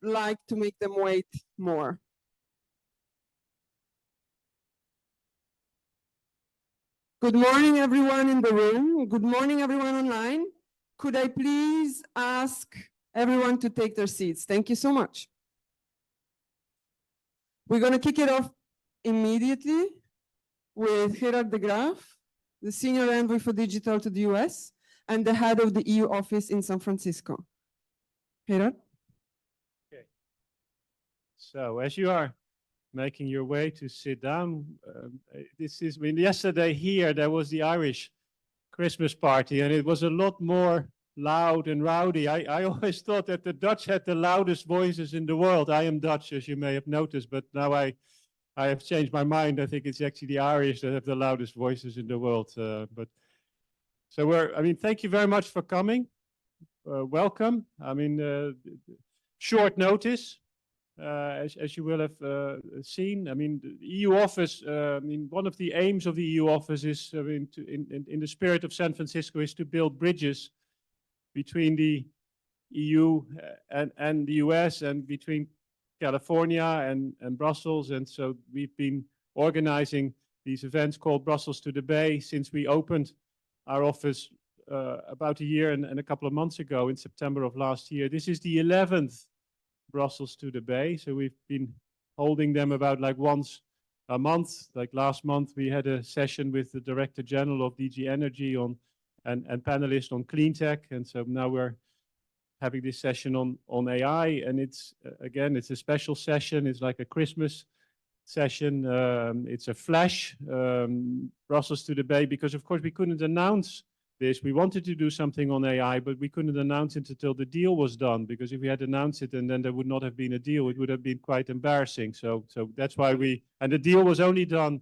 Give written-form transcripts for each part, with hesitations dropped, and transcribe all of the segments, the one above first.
like to make them wait more. Good morning, everyone in the room. Good morning, everyone online. Could I please ask everyone to take their seats? Thank you so much. We're going to kick it off immediately with Gerard de Graaf, the Senior Envoy for Digital to the US and the head of the EU office in San Francisco. Gerard? Okay. So as you are making your way to sit down, yesterday here there was the Irish Christmas party and it was a lot more loud and rowdy. I always thought that the Dutch had the loudest voices in the world. I am Dutch, as you may have noticed, but now I have changed my mind. I think it's actually the Irish that have the loudest voices in the world. Thank you very much for coming. Welcome. Short notice. As you will have seen, the EU office, one of the aims of the EU office is, in the spirit of San Francisco, is to build bridges between the EU and the US and between California and Brussels. And so we've been organizing these events called Brussels to the Bay since we opened our office about a year and a couple of months ago in September of last year. This is the 11th Brussels to the Bay. So we've been holding them about like once a month. Like last month, we had a session with the Director General of DG Energy and panelists on clean tech. And so now we're having this session on AI. And it's, again, it's a special session. It's like a Christmas session. It's a flash Brussels to the Bay because, of course, we couldn't announce this. We wanted to do something on AI, but we couldn't announce it until the deal was done, because if we had announced it and then there would not have been a deal, it would have been quite embarrassing. So that's why and the deal was only done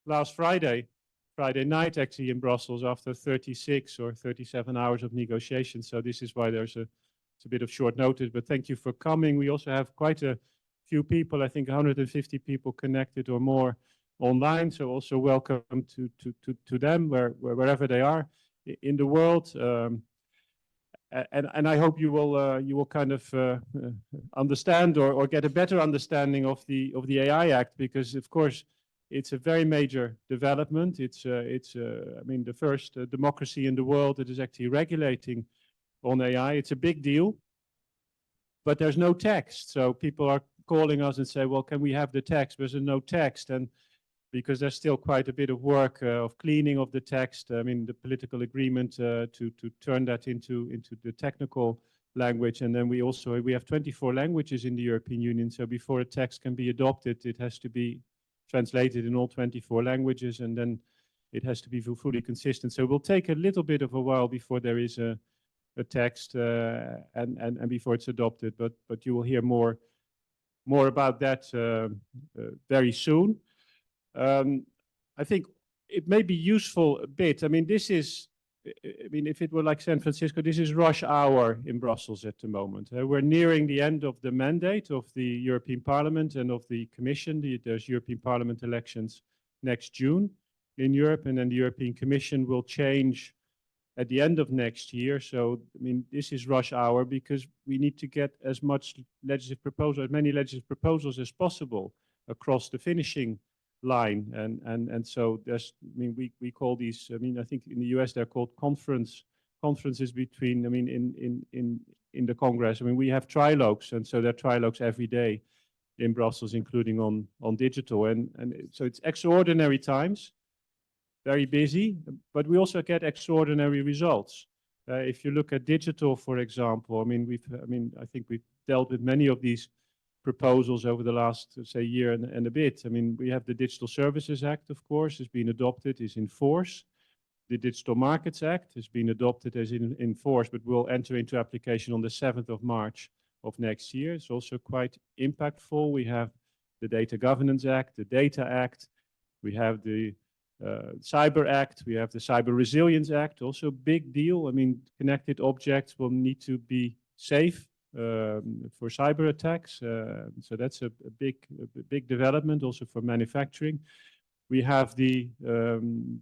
last Friday night, actually, in Brussels after 36 or 37 hours of negotiation. So this is why it's a bit of short notice, but thank you for coming. We also have quite a few people, I think 150 people connected or more online. So also welcome to them wherever they are in the world, and I hope you will kind of understand or get a better understanding of the AI Act, because of course it's a very major development. It's the first democracy in the world that is actually regulating on AI. It's a big deal, but there's no text. So people are calling us and say, well, can we have the text? There's no text, and because there's still quite a bit of work of cleaning of the text. The political agreement to turn that into the technical language. And then we have 24 languages in the European Union. So before a text can be adopted, it has to be translated in all 24 languages. And then it has to be fully consistent. So it will take a little bit of a while before there is a text and before it's adopted. But you will hear more about that very soon. I think it may be useful a bit. This is, if it were like San Francisco, this is rush hour in Brussels at the moment. We're nearing the end of the mandate of the European Parliament and of the Commission. There's European Parliament elections next June in Europe, and then the European Commission will change at the end of next year. So, this is rush hour because we need to get as many legislative proposals as possible across the finishing line, and so there's, we call these, I think in the US they're called conferences between, in the Congress. We have trilogues, and so there are trilogues every day in Brussels, including on digital, and so it's extraordinary times, very busy, but we also get extraordinary results. If you look at digital, for example, I think we've dealt with many of these proposals over the last, say, year and a bit. We have the Digital Services Act, of course, has been adopted, is in force. The Digital Markets Act has been adopted as in force, but will enter into application on the 7th of March of next year. It's also quite impactful. We have the Data Governance Act, the Data Act, we have the Cyber Act, we have the Cyber Resilience Act, also a big deal. Connected objects will need to be safe for cyber attacks. So that's a big development also for manufacturing. We have the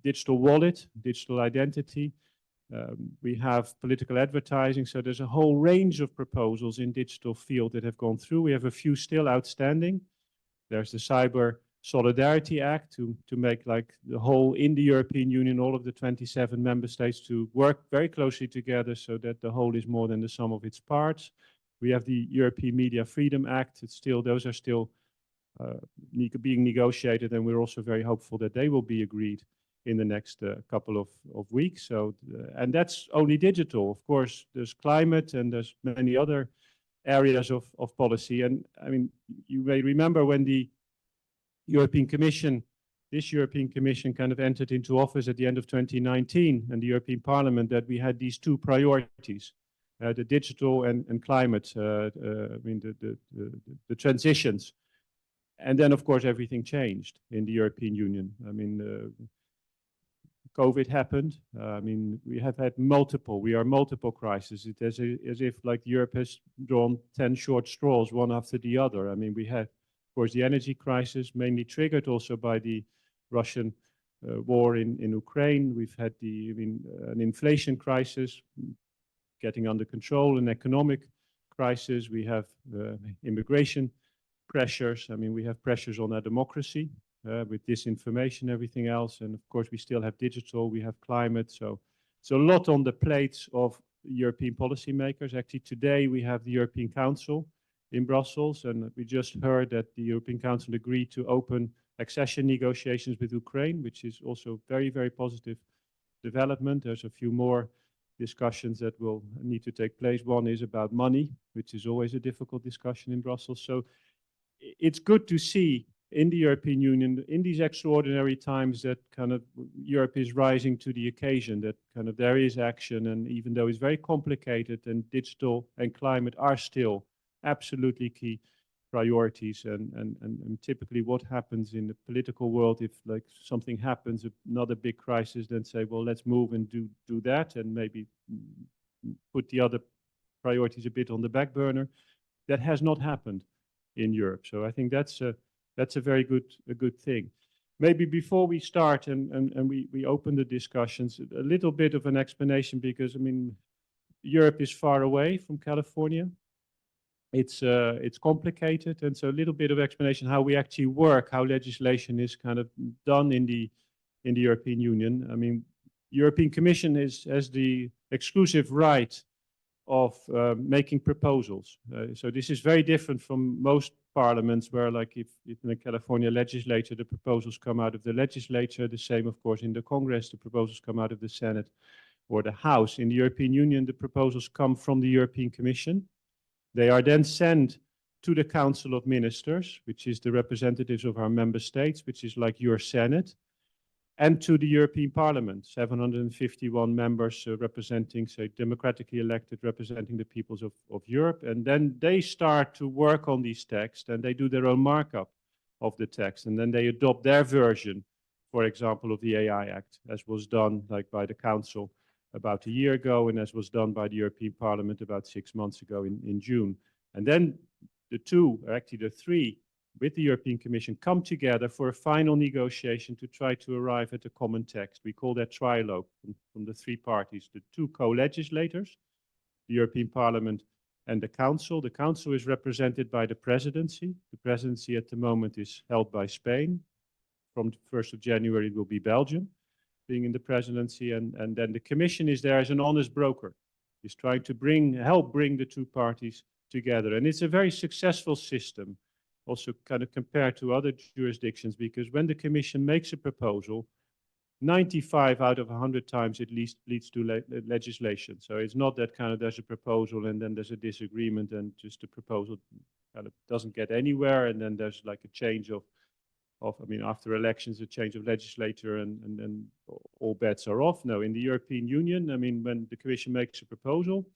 digital wallet, digital identity, We have political advertising, so there's a whole range of proposals in digital field that have gone through. We have a few still outstanding. There's the Cyber Solidarity Act to make like the whole in the European Union, all of the 27 member states to work very closely together so that the whole is more than the sum of its parts. We have the European Media Freedom Act. Those are still being negotiated, and we're also very hopeful that they will be agreed in the next couple of weeks. So, and that's only digital. Of course, there's climate and there's many other areas of policy. And I mean, you may remember when the European Commission, this European Commission kind of entered into office at the end of 2019, and the European Parliament, that we had these two priorities, the digital and climate, I mean, the transitions. And then, of course, everything changed in the European Union. I mean, COVID happened. I mean, we are multiple crises. It's as if like Europe has drawn 10 short straws, one after the other. I mean, we had, of course, the energy crisis, mainly triggered also by the Russian war in Ukraine. We've had an inflation crisis getting under control, an economic crisis. We have immigration pressures. I mean, we have pressures on our democracy with disinformation, everything else. And of course, we still have digital, we have climate. So it's a lot on the plates of European policymakers. Actually, today we have the European Council in Brussels, and we just heard that the European Council agreed to open accession negotiations with Ukraine, which is also very, very positive development. There's a few more discussions that will need to take place. One is about money, which is always a difficult discussion in Brussels. So it's good to see in the European Union, in these extraordinary times, that kind of Europe is rising to the occasion, that kind of there is action. And even though it's very complicated, and digital and climate are still absolutely key priorities, and typically what happens in the political world, if like something happens, another big crisis, then say, well, let's move and do that, and maybe put the other priorities a bit on the back burner. That has not happened in Europe. So I think that's a very good thing. Maybe before we start and we open the discussions, a little bit of an explanation, because I mean, Europe is far away from California. It's complicated, and so a little bit of explanation how we actually work, how legislation is kind of done in the European Union. I mean, European Commission has the exclusive right of making proposals. So this is very different from most parliaments, where like if in the California legislature, the proposals come out of the legislature. The same, of course, in the Congress, the proposals come out of the Senate or the House. In the European Union, the proposals come from the European Commission. They are then sent to the Council of Ministers, which is the representatives of our member states, which is like your Senate, and to the European Parliament, 751 members representing, say, democratically elected, representing the peoples of Europe. And then they start to work on these texts, and they do their own markup of the text. And then they adopt their version, for example, of the AI Act, as was done like by the Council about a year ago, and as was done by the European Parliament about 6 months ago in June. And then the two, or actually the three, with the European Commission come together for a final negotiation to try to arrive at a common text. We call that trilogue from the three parties, the two co-legislators, the European Parliament and the Council. The Council is represented by the Presidency. The Presidency at the moment is held by Spain. From the 1st of January, it will be Belgium being in the Presidency. And then the Commission is there as an honest broker. It's trying to help bring the two parties together. And it's a very successful system, also kind of compared to other jurisdictions, because when the Commission makes a proposal, 95 out of 100 times it leads to legislation. So it's not that kind of there's a proposal and then there's a disagreement and just the proposal kind of doesn't get anywhere, and then there's like a change of I mean, after elections, a change of legislature and then all bets are off. No, in the European Union, I mean, when the Commission makes a proposal,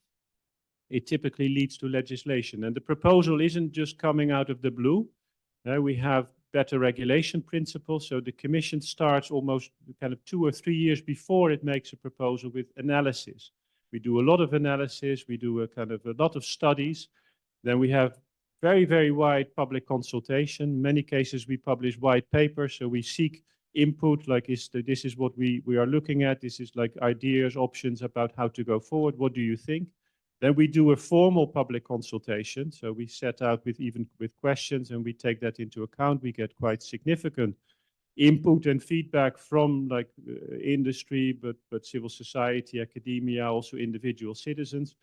it typically leads to legislation. And the proposal isn't just coming out of the blue. We have better regulation principles. So the Commission starts almost kind of 2 or 3 years before it makes a proposal with analysis. We do a lot of analysis. We do a lot of studies. Then we have very, very wide public consultation. In many cases, we publish white papers. So we seek input, like this is what we are looking at, this is like ideas, options about how to go forward, what do you think? Then we do a formal public consultation. So we set out with questions and we take that into account. We get quite significant input and feedback from like industry, but civil society, academia, also individual citizens.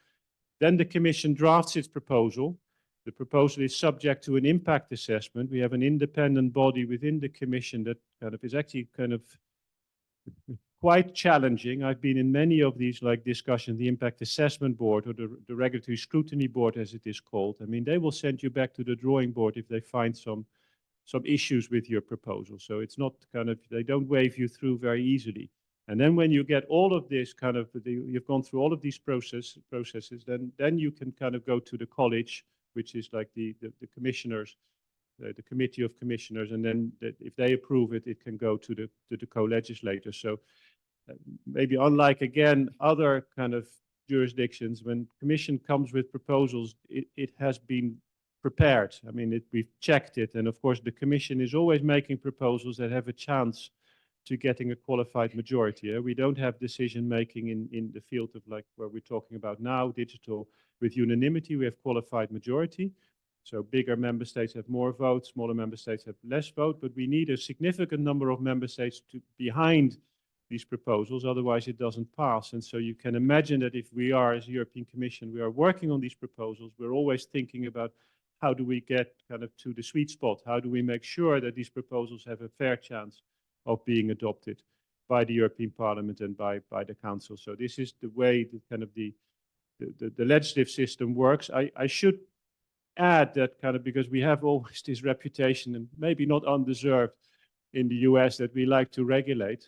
Then the Commission drafts its proposal. The proposal is subject to an impact assessment. We have an independent body within the Commission that kind of is actually kind of quite challenging. I've been in many of these like discussions, the impact assessment board or the regulatory scrutiny board as it is called. I mean, they will send you back to the drawing board if they find some issues with your proposal. So it's not kind of, they don't wave you through very easily. And then when you get all of this kind of, you've gone through all of these processes, then you can kind of go to the college, which is like the commissioners, the committee of commissioners, and then if they approve it, it can go to the co-legislators. So maybe unlike, again, other kind of jurisdictions, when Commission comes with proposals, it has been prepared. I mean, we've checked it. And of course, the Commission is always making proposals that have a chance to getting a qualified majority. We don't have decision making in the field of like where we're talking about now, digital, with unanimity. We have qualified majority. So bigger member states have more votes, smaller member states have less vote, but we need a significant number of member states behind these proposals, otherwise it doesn't pass. And so you can imagine that if we are, as European Commission, we are working on these proposals, we're always thinking about how do we get kind of to the sweet spot? How do we make sure that these proposals have a fair chance of being adopted by the European Parliament and by the Council? So this is the way that kind of the legislative system works. I should add that kind of, because we have always this reputation, and maybe not undeserved, in the US, that we like to regulate.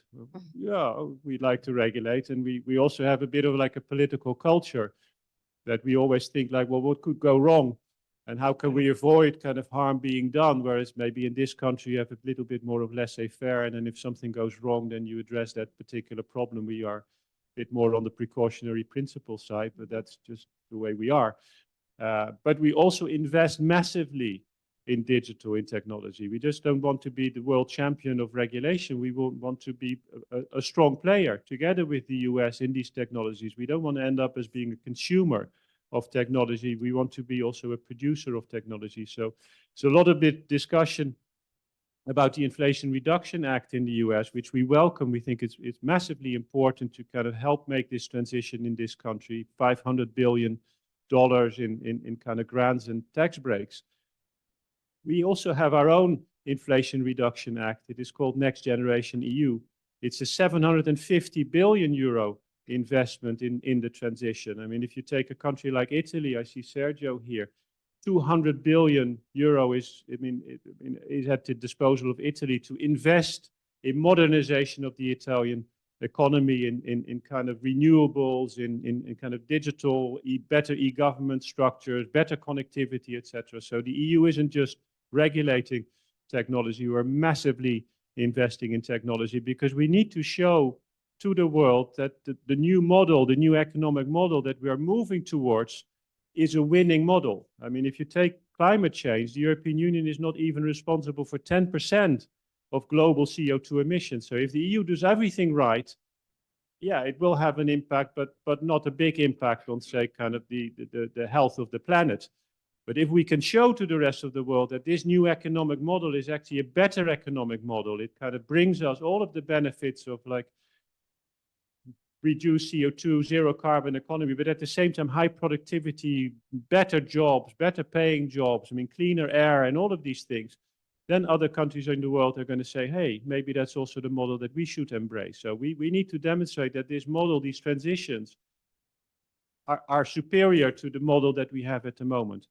Yeah, we like to regulate, and we also have a bit of like a political culture that we always think like, well, what could go wrong? And how can we avoid kind of harm being done? Whereas maybe in this country, you have a little bit more of laissez-faire, and then if something goes wrong, then you address that particular problem. We are a bit more on the precautionary principle side, but that's just the way we are. But we also invest massively in digital, in technology. We just don't want to be the world champion of regulation. We want to be a strong player together with the US in these technologies. We don't want to end up as being a consumer of technology. We want to be also a producer of technology. So a lot of discussion about the Inflation Reduction Act in the US, which we welcome. We think it's massively important to kind of help make this transition in this country, $500 billion in kind of grants and tax breaks. We also have our own Inflation Reduction Act. It is called Next Generation EU. It's a 750 billion euro investment in the transition. I mean, if you take a country like Italy, I see Sergio here, 200 billion euro is at the disposal of Italy to invest in modernization of the Italian economy, in kind of renewables, in kind of digital, better e-government structures, better connectivity, etc. So the EU isn't just regulating technology, we're massively investing in technology, because we need to show to the world that the new model, the new economic model that we are moving towards is a winning model. I mean, if you take climate change, the European Union is not even responsible for 10% of global CO2 emissions. So if the EU does everything right, yeah, it will have an impact, but not a big impact on, say, kind of the health of the planet. But if we can show to the rest of the world that this new economic model is actually a better economic model, it kind of brings us all of the benefits of like reduce CO2, zero carbon economy, but at the same time, high productivity, better jobs, better paying jobs, I mean, cleaner air and all of these things, then other countries in the world are going to say, hey, maybe that's also the model that we should embrace. So we need to demonstrate that this model, these transitions, are superior to the model that we have at the moment.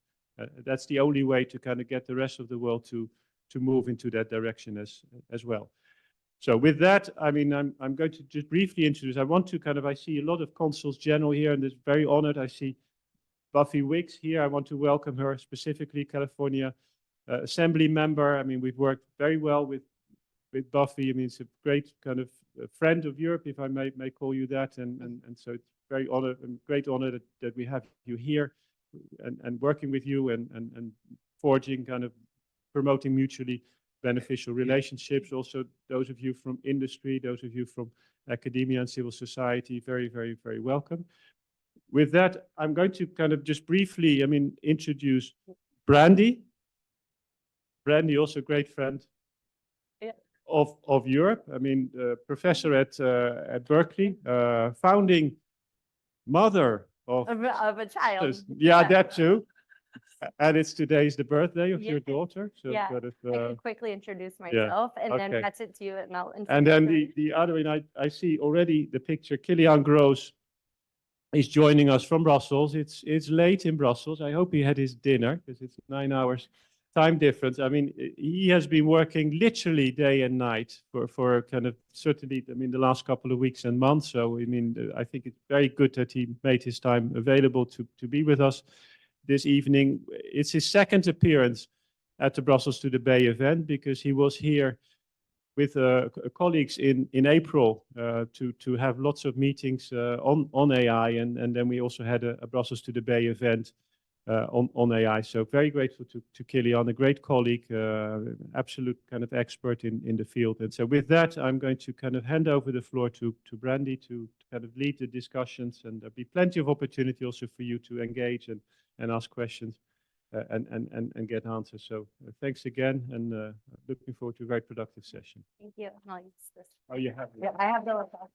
That's the only way to kind of get the rest of the world to move into that direction as well. So with that, I mean, I'm going to just briefly introduce, I want to kind of, I see a lot of consuls general here, and is very honored. I see Buffy Wicks here. I want to welcome her, specifically California Assembly member. I mean, we've worked very well with Buffy. I mean, it's a great kind of friend of Europe, if I may call you that. And so it's very honored and great honor that we have you here and working with you and forging kind of promoting mutually beneficial relationships. Also, those of you from industry, those of you from academia and civil society, very, very, very welcome. With that, I'm going to kind of just briefly, introduce Brandie. Brandie, also a great friend of Europe. Professor at Berkeley, founding mother of a child. Yeah, that too. And today's the birthday of your daughter. So yeah, kind of, I can quickly introduce myself and then pass it to you, and I'll. And then the other, and I see already the picture. Kilian Gross is joining us from Brussels. It's late in Brussels. I hope he had his dinner because it's 9 hours time difference. He has been working literally day and night for kind of certainly, the last couple of weeks and months. So, I think it's very good that he made his time available to be with us this evening. It's his second appearance at the Brussels to the Bay event, because he was here with colleagues in April to have lots of meetings on AI, and then we also had a Brussels to the Bay event on AI. So very grateful to Kilian, a great colleague, absolute kind of expert in the field. And so with that, I'm going to kind of hand over the floor to Brandie to kind of lead the discussions, and there'll be plenty of opportunity also for you to engage and ask questions and get answers. So thanks again, and looking forward to a very productive session. Thank you. I'll use this. Oh, you have it. Yeah, I have the laptop.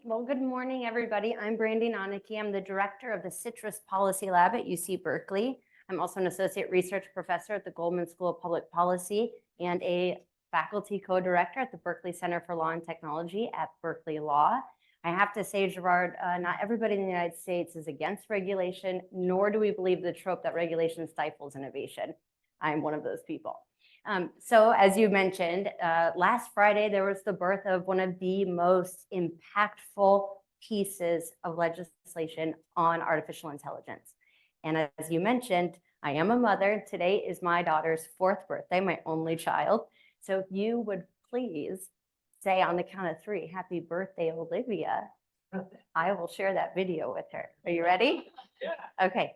Well, good morning, everybody. I'm Brandie Nonnecke. I'm the director of the CITRIS Policy Lab at UC Berkeley. I'm also an associate research professor at the Goldman School of Public Policy and a faculty co-director at the Berkeley Center for Law and Technology at Berkeley Law. I have to say, Gerard, not everybody in the United States is against regulation, nor do we believe the trope that regulation stifles innovation. I'm one of those people. So as you mentioned, last Friday, there was the birth of one of the most impactful pieces of legislation on artificial intelligence. And as you mentioned, I am a mother. Today is my daughter's 4th birthday, my only child. So if you would please say on the count of 3, happy birthday, Olivia, I will share that video with her. Are you ready? Yeah. Okay.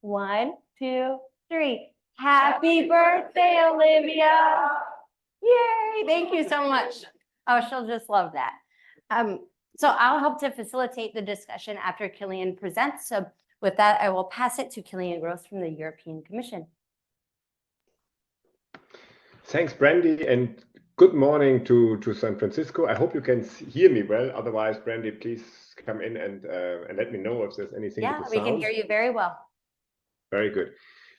1, 2, 3. Happy birthday, Olivia. Yay. Thank you so much. Oh, she'll just love that. So I'll help to facilitate the discussion after Kilian presents. So with that, I will pass it to Kilian Gross from the European Commission. Thanks, Brandie, and good morning to San Francisco. I hope you can hear me well. Otherwise, Brandie, please come in and let me know if there's anything. Yeah, we can hear you very well. Very good.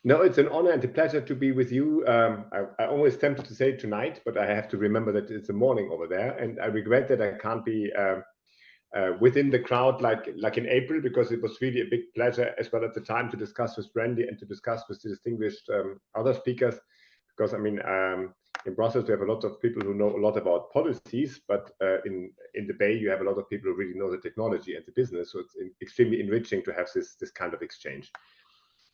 No, it's an honor and a pleasure to be with you. I always tempted to say tonight, but I have to remember that it's the morning over there, and I regret that I can't be within the crowd like in April, because it was really a big pleasure as well at the time to discuss with Brandie and to discuss with the distinguished other speakers. Because in Brussels, we have a lot of people who know a lot about policies, but in the Bay, you have a lot of people who really know the technology and the business. So it's extremely enriching to have this kind of exchange.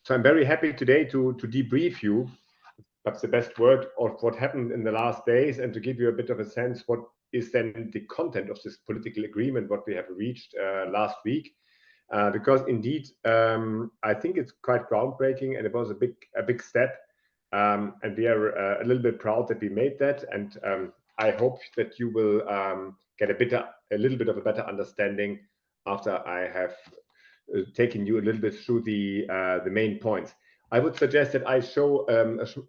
So I'm very happy today to debrief you, perhaps the best word, of what happened in the last days, and to give you a bit of a sense what is then the content of this political agreement, what we have reached last week. Because indeed, I think it's quite groundbreaking, and it was a big step. And we are a little bit proud that we made that, and I hope that you will get a little bit of a better understanding after I have taken you a little bit through the main points. I would suggest that I show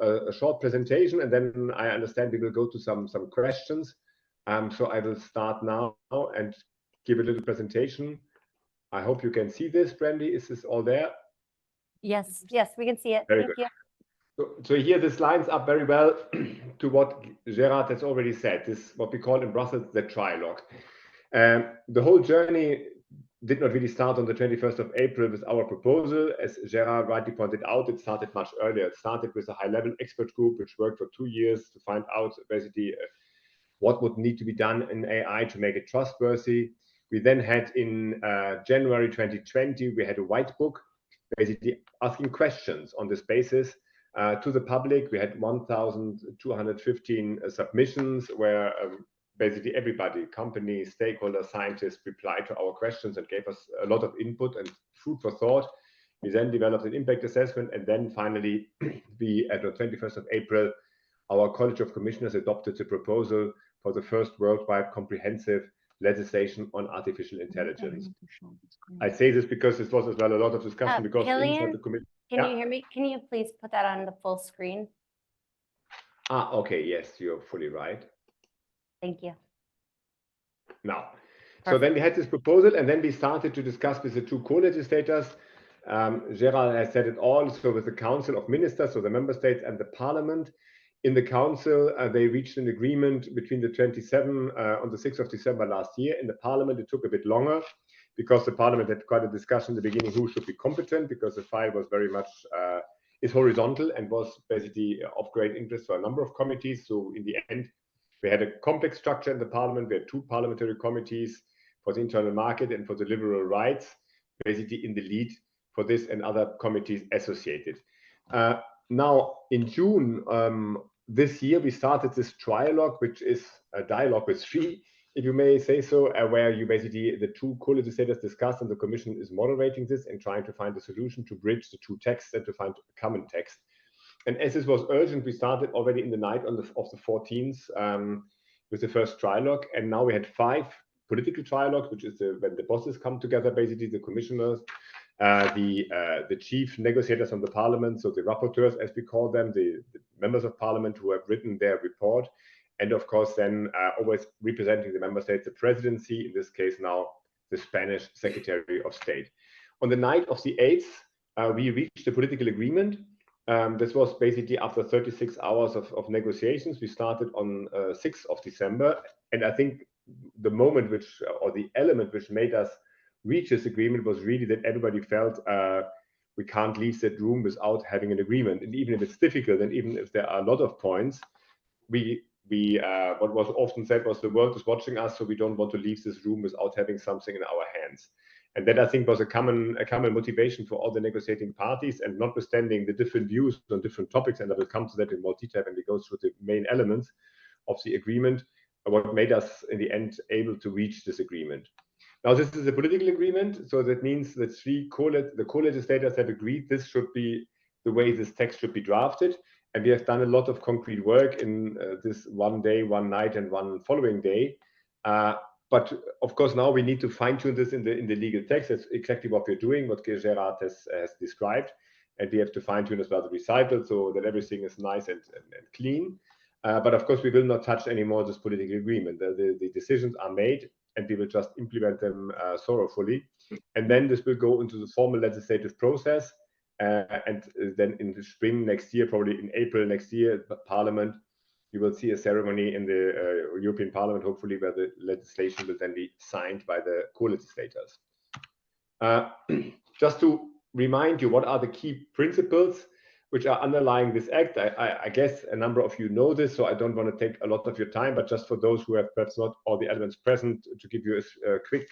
a short presentation, and then I understand we will go to some questions. So I will start now and give a little presentation. I hope you can see this, Brandie. Is this all there? Yes, we can see it. Very Thank good. you. So here this lines up very well to what Gerard has already said. This what we call in Brussels the trilogue. The whole journey did not really start on the 21st of April with our proposal. As Gerard rightly pointed out, it started much earlier. It started with a high-level expert group, which worked for 2 years to find out basically what would need to be done in AI to make it trustworthy. We then had in January 2020, we had a white book, basically asking questions on this basis to the public. We had 1,215 submissions where basically everybody, companies, stakeholders, scientists replied to our questions and gave us a lot of input and food for thought. We then developed an impact assessment, and then finally, we, at the 21st of April, our College of Commissioners adopted the proposal for the first worldwide comprehensive legislation on artificial intelligence. I say this because this was as well a lot of discussion because inside the committee. Can you hear me? Can you please put that on the full screen? Okay, yes, you're fully right. Thank you. Now, so then we had this proposal, and then we started to discuss with the two co-legislators. Gerald has said it all, so with the Council of Ministers, so the member states and the Parliament. In the Council, they reached an agreement between the 27 on the 6th of December last year. In the Parliament, it took a bit longer because the Parliament had quite a discussion in the beginning who should be competent, because the file was very much is horizontal and was basically of great interest for a number of committees. So in the end, we had a complex structure in the Parliament. We had two parliamentary committees for the internal market and for the liberal rights, basically in the lead for this, and other committees associated. Now, in June this year, we started this trialogue, which is a dialogue with three, if you may say so, where you basically, the two co-legislators discuss, and the Commission is moderating this and trying to find a solution to bridge the two texts and to find a common text. And as this was urgent, we started already in the night of the 14th with the first trialogue. And now we had 5 political trialogues, which is when the bosses come together, basically the commissioners, the chief negotiators on the Parliament, so the rapporteurs, as we call them, the members of Parliament who have written their report. And of course, then always representing the member states, the presidency, in this case now, the Spanish Secretary of State. On the night of the 8th, we reached a political agreement. This was basically after 36 hours of negotiations. We started on 6th of December. And I think the moment which, or the element which made us reach this agreement was really that everybody felt we can't leave that room without having an agreement. And even if it's difficult, and even if there are a lot of points, what was often said was the world is watching us, so we don't want to leave this room without having something in our hands. And that, I think, was a common motivation for all the negotiating parties, and notwithstanding the different views on different topics, and I will come to that in more detail when we go through the main elements of the agreement, what made us in the end able to reach this agreement. Now, this is a political agreement, so that means that the co-legislators have agreed this should be the way this text should be drafted. And we have done a lot of concrete work in this one day, one night, and one following day. But of course, now we need to fine-tune this in the legal text. That's exactly what we're doing, what Gerard has described. And we have to fine-tune as well the recital so that everything is nice and clean. But of course, we will not touch anymore this political agreement. The decisions are made, and we will just implement them thoroughly. And then this will go into the formal legislative process. And then in the spring next year, probably in April next year, Parliament, you will see a ceremony in the European Parliament, hopefully, where the legislation will then be signed by the co-legislators. Just to remind you, what are the key principles which are underlying this act? I guess a number of you know this, so I don't want to take a lot of your time, but just for those who have perhaps not all the elements present, to give you a quick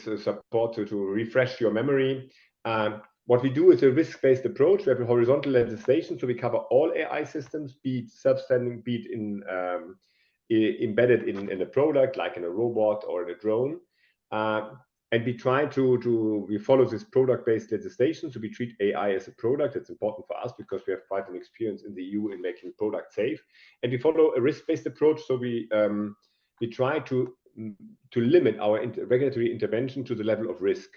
support to refresh your memory. What we do is a risk-based approach. We have a horizontal legislation, so we cover all AI systems, be it self-standing, be it embedded in a product, like in a robot or in a drone. And we try we follow this product-based legislation, so we treat AI as a product. It's important for us because we have quite an experience in the EU in making products safe. And we follow a risk-based approach, so we try to limit our regulatory intervention to the level of risk.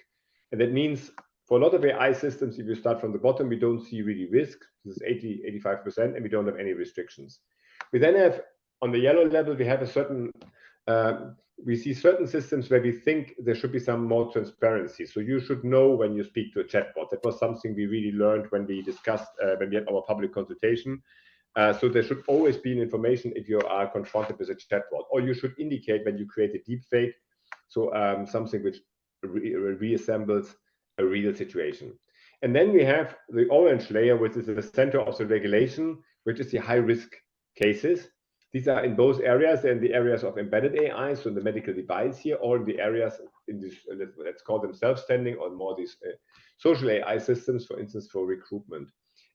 And that means for a lot of AI systems, if you start from the bottom, we don't see really risk. This is 85%, and we don't have any restrictions. We then have, on the yellow level, we have a certain, we see certain systems where we think there should be some more transparency. So you should know when you speak to a chatbot. That was something we really learned when we discussed, when we had our public consultation. So there should always be information if you are confronted with a chatbot, or you should indicate when you create a deep fake, so something which reassembles a real situation. And then we have the orange layer, which is the center of the regulation, which is the high-risk cases. These are in both areas. They're in the areas of embedded AI, so in the medical device here, or in the areas in this, let's call them self-standing, or more these social AI systems, for instance, for recruitment.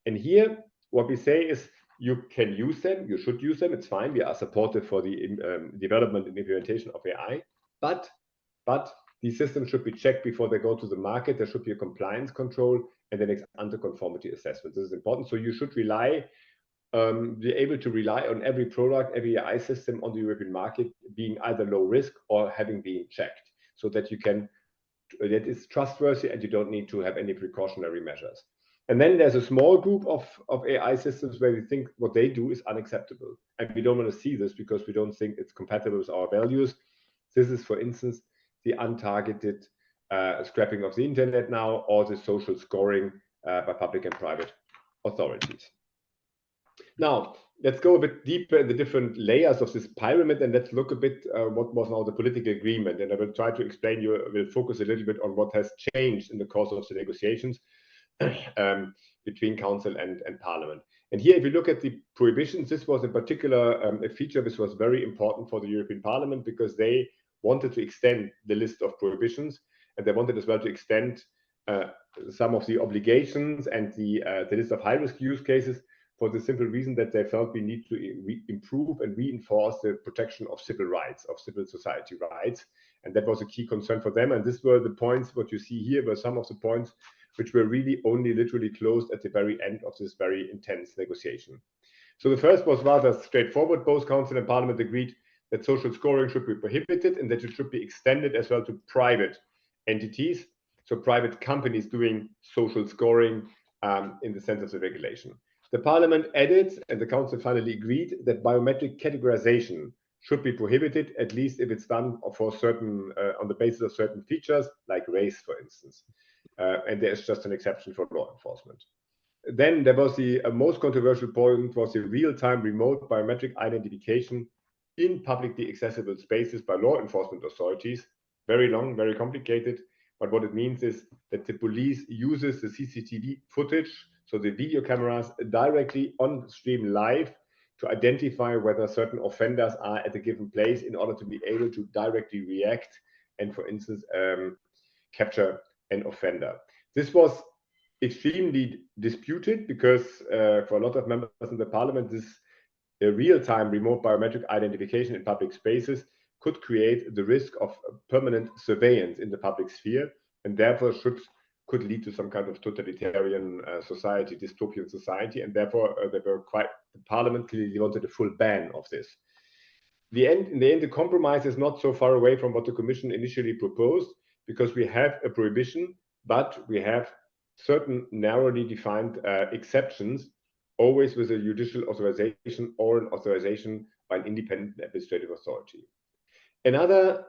And here, what we say is, you can use them, you should use them, it's fine. We are supportive for the development and implementation of AI, but these systems should be checked before they go to the market. There should be a compliance control and an ex-ante conformity assessment. This is important. So you should be able to rely on every product, every AI system on the European market being either low risk or having been checked, so that that is trustworthy and you don't need to have any precautionary measures. And then there's a small group of AI systems where we think what they do is unacceptable. And we don't want to see this because we don't think it's compatible with our values. This is, for instance, the untargeted scrapping of the internet now, or the social scoring by public and private authorities. Now, let's go a bit deeper in the different layers of this pyramid, and let's look a bit what was now the political agreement. And I will try to explain will focus a little bit on what has changed in the course of the negotiations between Council and Parliament. And here, if you look at the prohibitions, this was in particular a feature which was very important for the European Parliament, because they wanted to extend the list of prohibitions, and they wanted as well to extend some of the obligations and the list of high-risk use cases, for the simple reason that they felt we need to improve and reinforce the protection of civil rights, of civil society rights. And that was a key concern for them. And these were the points, what you see here were some of the points which were really only literally closed at the very end of this very intense negotiation. So the first was rather straightforward. Both Council and Parliament agreed that social scoring should be prohibited and that it should be extended as well to private entities, so private companies doing social scoring in the sense of the regulation. The Parliament added, and the Council finally agreed, that biometric categorization should be prohibited, at least if it's done for certain, on the basis of certain features, like race, for instance. And there's just an exception for law enforcement. Then there was the most controversial point was the real-time remote biometric identification in publicly accessible spaces by law enforcement authorities. Very long, very complicated. But what it means is that the police uses the CCTV footage, so the video cameras, directly on stream live to identify whether certain offenders are at a given place in order to be able to directly react and, for instance, capture an offender. This was extremely disputed because for a lot of members in the Parliament, this real-time remote biometric identification in public spaces could create the risk of permanent surveillance in the public sphere, and therefore could lead to some kind of totalitarian society, dystopian society, and therefore the Parliament clearly wanted a full ban of this. In the end, the compromise is not so far away from what the Commission initially proposed, because we have a prohibition, but we have certain narrowly defined exceptions, always with a judicial authorization or an authorization by an independent administrative authority. Another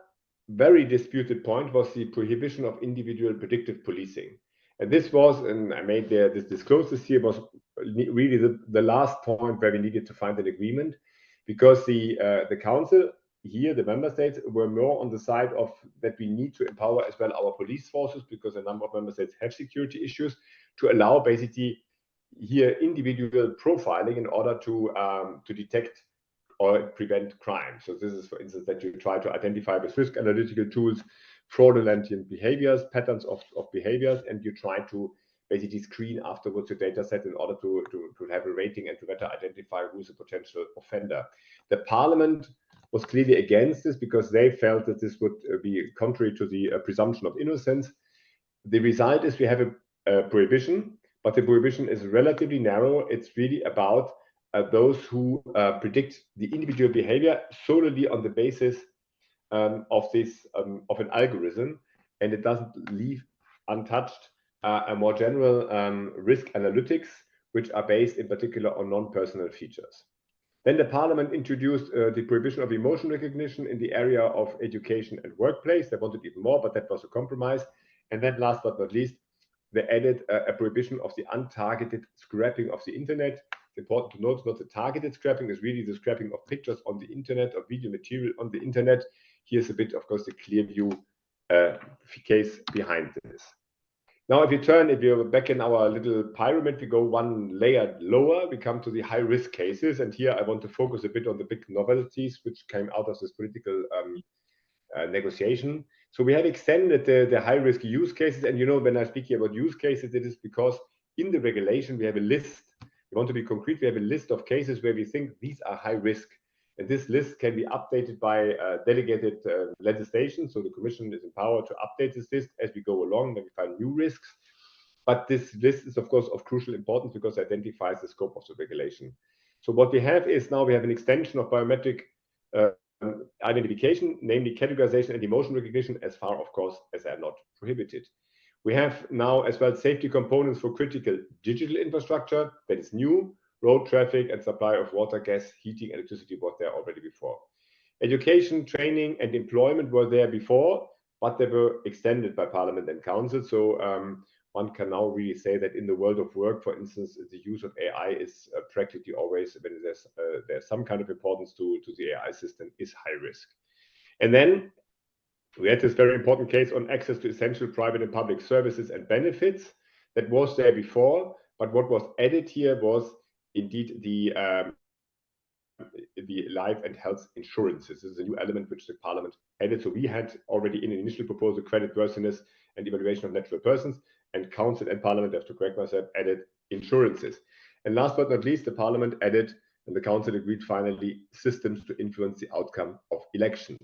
very disputed point was the prohibition of individual predictive policing. And this was, and I made this disclosure here, was really the last point where we needed to find an agreement, because the Council here, the member states, were more on the side of that we need to empower as well our police forces, because a number of member states have security issues, to allow basically here individual profiling in order to detect or prevent crime. So this is, for instance, that you try to identify with risk analytical tools fraudulent behaviors, patterns of behaviors, and you try to basically screen afterwards your data set in order to have a rating and to better identify who's a potential offender. The Parliament was clearly against this because they felt that this would be contrary to the presumption of innocence. The result is we have a prohibition, but the prohibition is relatively narrow. It's really about those who predict the individual behavior solely on the basis of an algorithm, and it doesn't leave untouched a more general risk analytics, which are based in particular on non-personal features. Then the Parliament introduced the prohibition of emotion recognition in the area of education and workplace. They wanted even more, but that was a compromise. And then last but not least, they added a prohibition of the untargeted scrapping of the internet. It's important to note, not the targeted scrapping, is really the scrapping of pictures on the internet, of video material on the internet. Here's a bit, of course, the Clearview case behind this. Now, if you're back in our little pyramid, we go one layer lower, we come to the high-risk cases. And here I want to focus a bit on the big novelties which came out of this political negotiation. So we have extended the high-risk use cases. And you know, when I speak here about use cases, it is because in the regulation, we have a list. We want to be concrete. We have a list of cases where we think these are high risk. And this list can be updated by delegated legislation. So the Commission is empowered to update this list as we go along when we find new risks. But this list is, of course, of crucial importance because it identifies the scope of the regulation. So what we have is now we have an extension of biometric identification, namely categorization and emotion recognition, as far, of course, as they are not prohibited. We have now as well safety components for critical digital infrastructure that is new. Road traffic and supply of water, gas, heating, electricity was there already before. Education, training, and employment were there before, but they were extended by Parliament and Council. So one can now really say that in the world of work, for instance, the use of AI is practically always, when there's some kind of importance to the AI system, is high risk. And then we had this very important case on access to essential private and public services and benefits that was there before, but what was added here was indeed the life and health insurances. This is a new element which the Parliament added. So we had already in an initial proposal creditworthiness and evaluation of natural persons, and Council and Parliament, I have to correct myself, added insurances. And last but not least, the Parliament added, and the Council agreed finally, systems to influence the outcome of elections.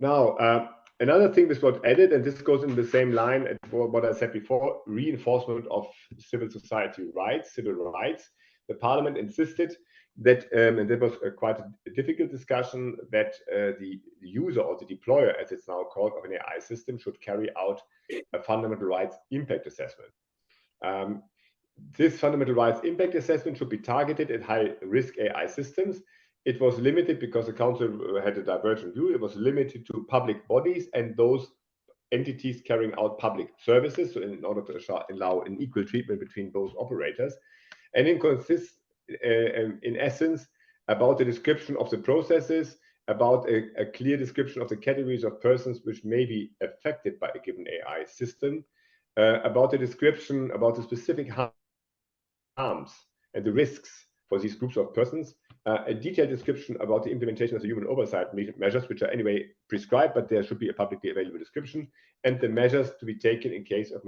Now, another thing which was added, and this goes in the same line as what I said before, reinforcement of civil society rights, civil rights. The Parliament insisted that, and that was quite a difficult discussion, that the user or the deployer, as it's now called, of an AI system should carry out a fundamental rights impact assessment. This fundamental rights impact assessment should be targeted at high-risk AI systems. It was limited because the Council had a divergent view. It was limited to public bodies and those entities carrying out public services, so in order to allow an equal treatment between both operators. And it consists, in essence, about the description of the processes, about a clear description of the categories of persons which may be affected by a given AI system, about the description, about the specific harms and the risks for these groups of persons, a detailed description about the implementation of the human oversight measures, which are anyway prescribed, but there should be a publicly available description, and the measures to be taken in case of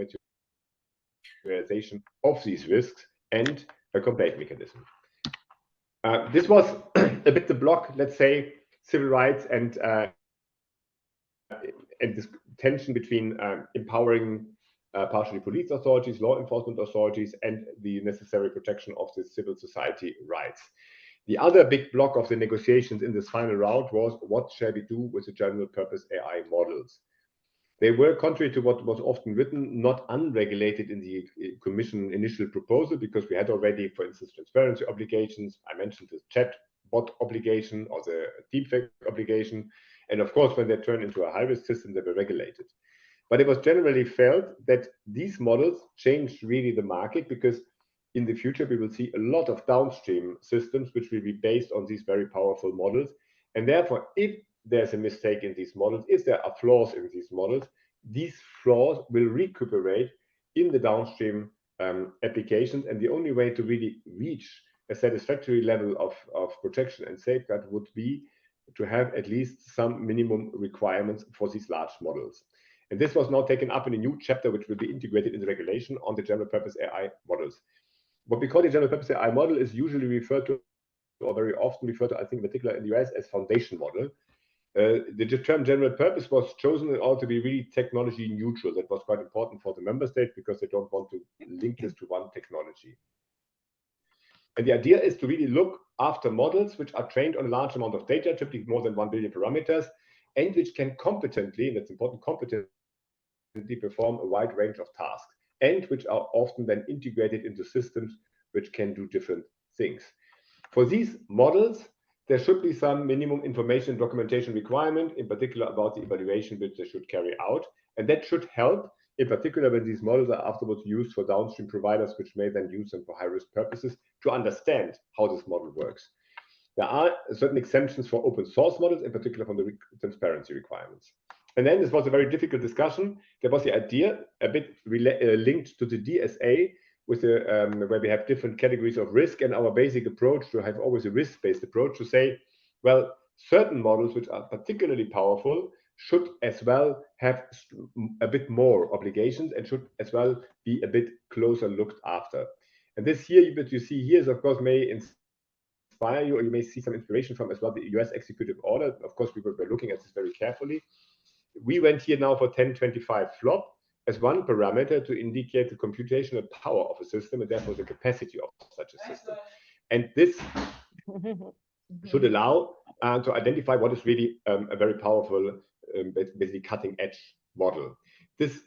materialization of these risks, and a complaint mechanism. This was a bit the block, let's say, civil rights and this tension between empowering partially police authorities, law enforcement authorities, and the necessary protection of the civil society rights. The other big block of the negotiations in this final round was what shall we do with the general purpose AI models. They were, contrary to what was often written, not unregulated in the Commission initial proposal, because we had already, for instance, transparency obligations. I mentioned the chatbot obligation or the deepfake obligation. And of course, when they turned into a high-risk system, they were regulated. But it was generally felt that these models changed really the market, because in the future, we will see a lot of downstream systems which will be based on these very powerful models. And therefore, if there's a mistake in these models, if there are flaws in these models, these flaws will recuperate in the downstream applications. And the only way to really reach a satisfactory level of protection and safeguard would be to have at least some minimum requirements for these large models. And this was now taken up in a new chapter, which will be integrated in the regulation on the general purpose AI models. What we call the general purpose AI model is usually referred to, or very often referred to, I think in particular in the US, as foundation model. The term general purpose was chosen in order to be really technology neutral. That was quite important for the member states because they don't want to link this to one technology. And the idea is to really look after models which are trained on a large amount of data, typically more than 1 billion parameters, and which can competently, and that's important, competently perform a wide range of tasks, and which are often then integrated into systems which can do different things. For these models, there should be some minimum information and documentation requirement, in particular about the evaluation which they should carry out. And that should help, in particular when these models are afterwards used for downstream providers, which may then use them for high-risk purposes, to understand how this model works. There are certain exemptions for open source models, in particular from the transparency requirements. And then this was a very difficult discussion. There was the idea, a bit linked to the DSA, with where we have different categories of risk, and our basic approach to have always a risk-based approach to say, well, certain models which are particularly powerful should as well have a bit more obligations and should as well be a bit closer looked after. And this here, what you see here is, of course, may in inspire you, or you may see some inspiration from as well, the US executive order. Of course, we were looking at this very carefully. We went here now for 1025 flop as one parameter to indicate the computational power of a system and therefore the capacity of such a system. And this should allow to identify what is really a very powerful, basically cutting edge model. This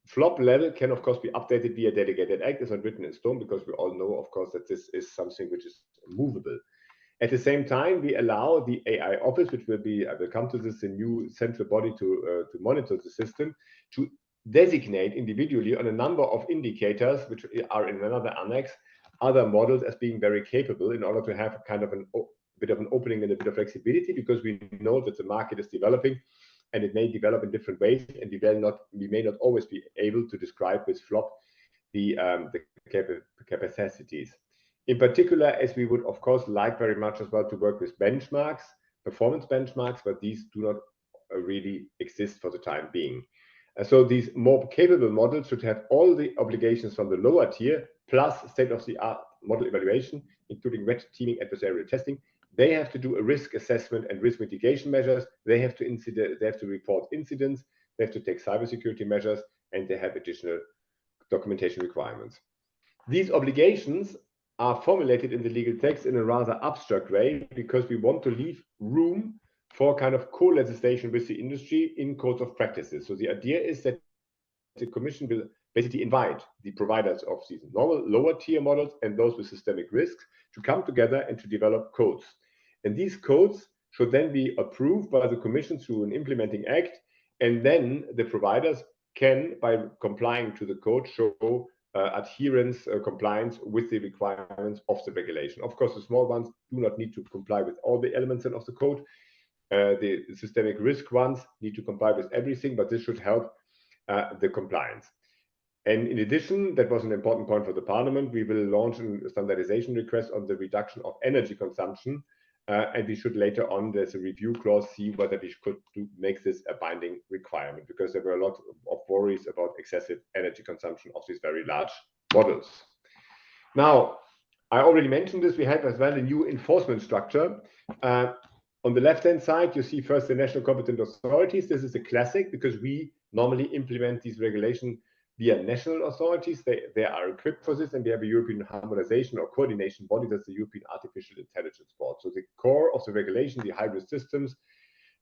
flop level can of course be updated via delegated act. It's not written in stone because we all know, of course, that this is something which is movable. At the same time, we allow the AI office, which will be, I will come to this, a new central body to monitor the system, to designate individually on a number of indicators, which are in another annex, other models as being very capable in order to have kind of a bit of an opening and a bit of flexibility, because we know that the market is developing and it may develop in different ways, and we may not always be able to describe with flop the capacities. In particular, as we would of course like very much as well to work with benchmarks, performance benchmarks, but these do not really exist for the time being. So these more capable models should have all the obligations from the lower tier, plus state-of-the-art model evaluation, including red teaming, adversarial testing. They have to do a risk assessment and risk mitigation measures. They have to report incidents. They have to take cybersecurity measures, and they have additional documentation requirements. These obligations are formulated in the legal text in a rather abstract way, because we want to leave room for kind of co-legislation with the industry in codes of practices. So the idea is that the Commission will basically invite the providers of these normal lower tier models and those with systemic risks to come together and to develop codes. And these codes should then be approved by the Commission through an implementing act. And then the providers can, by complying to the code, show adherence, compliance with the requirements of the regulation. Of course, the small ones do not need to comply with all the elements of the code. The systemic risk ones need to comply with everything, but this should help the compliance. And in addition, that was an important point for the Parliament, we will launch a standardization request on the reduction of energy consumption. And we should later on, there's a review clause, see whether we could make this a binding requirement, because there were a lot of worries about excessive energy consumption of these very large models. Now, I already mentioned this, we have as well a new enforcement structure. On the left-hand side, you see first the national competent authorities. This is a classic because we normally implement these regulations via national authorities. They are equipped for this, and we have a European harmonization or coordination body, that's the European Artificial Intelligence Board. So the core of the regulation, the high-risk systems,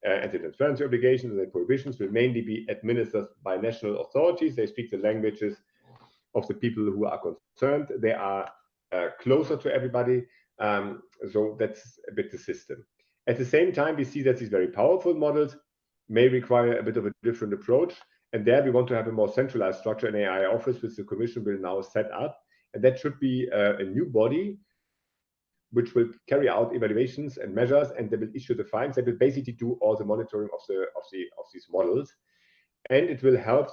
anti-transparency obligations and the prohibitions will mainly be administered by national authorities. They speak the languages of the people who are concerned. They are closer to everybody. So that's a bit the system. At the same time, we see that these very powerful models may require a bit of a different approach. And there we want to have a more centralized structure, an AI office, which the Commission will now set up. And that should be a new body, which will carry out evaluations and measures, and they will issue the fines. They will basically do all the monitoring of these models. And it will help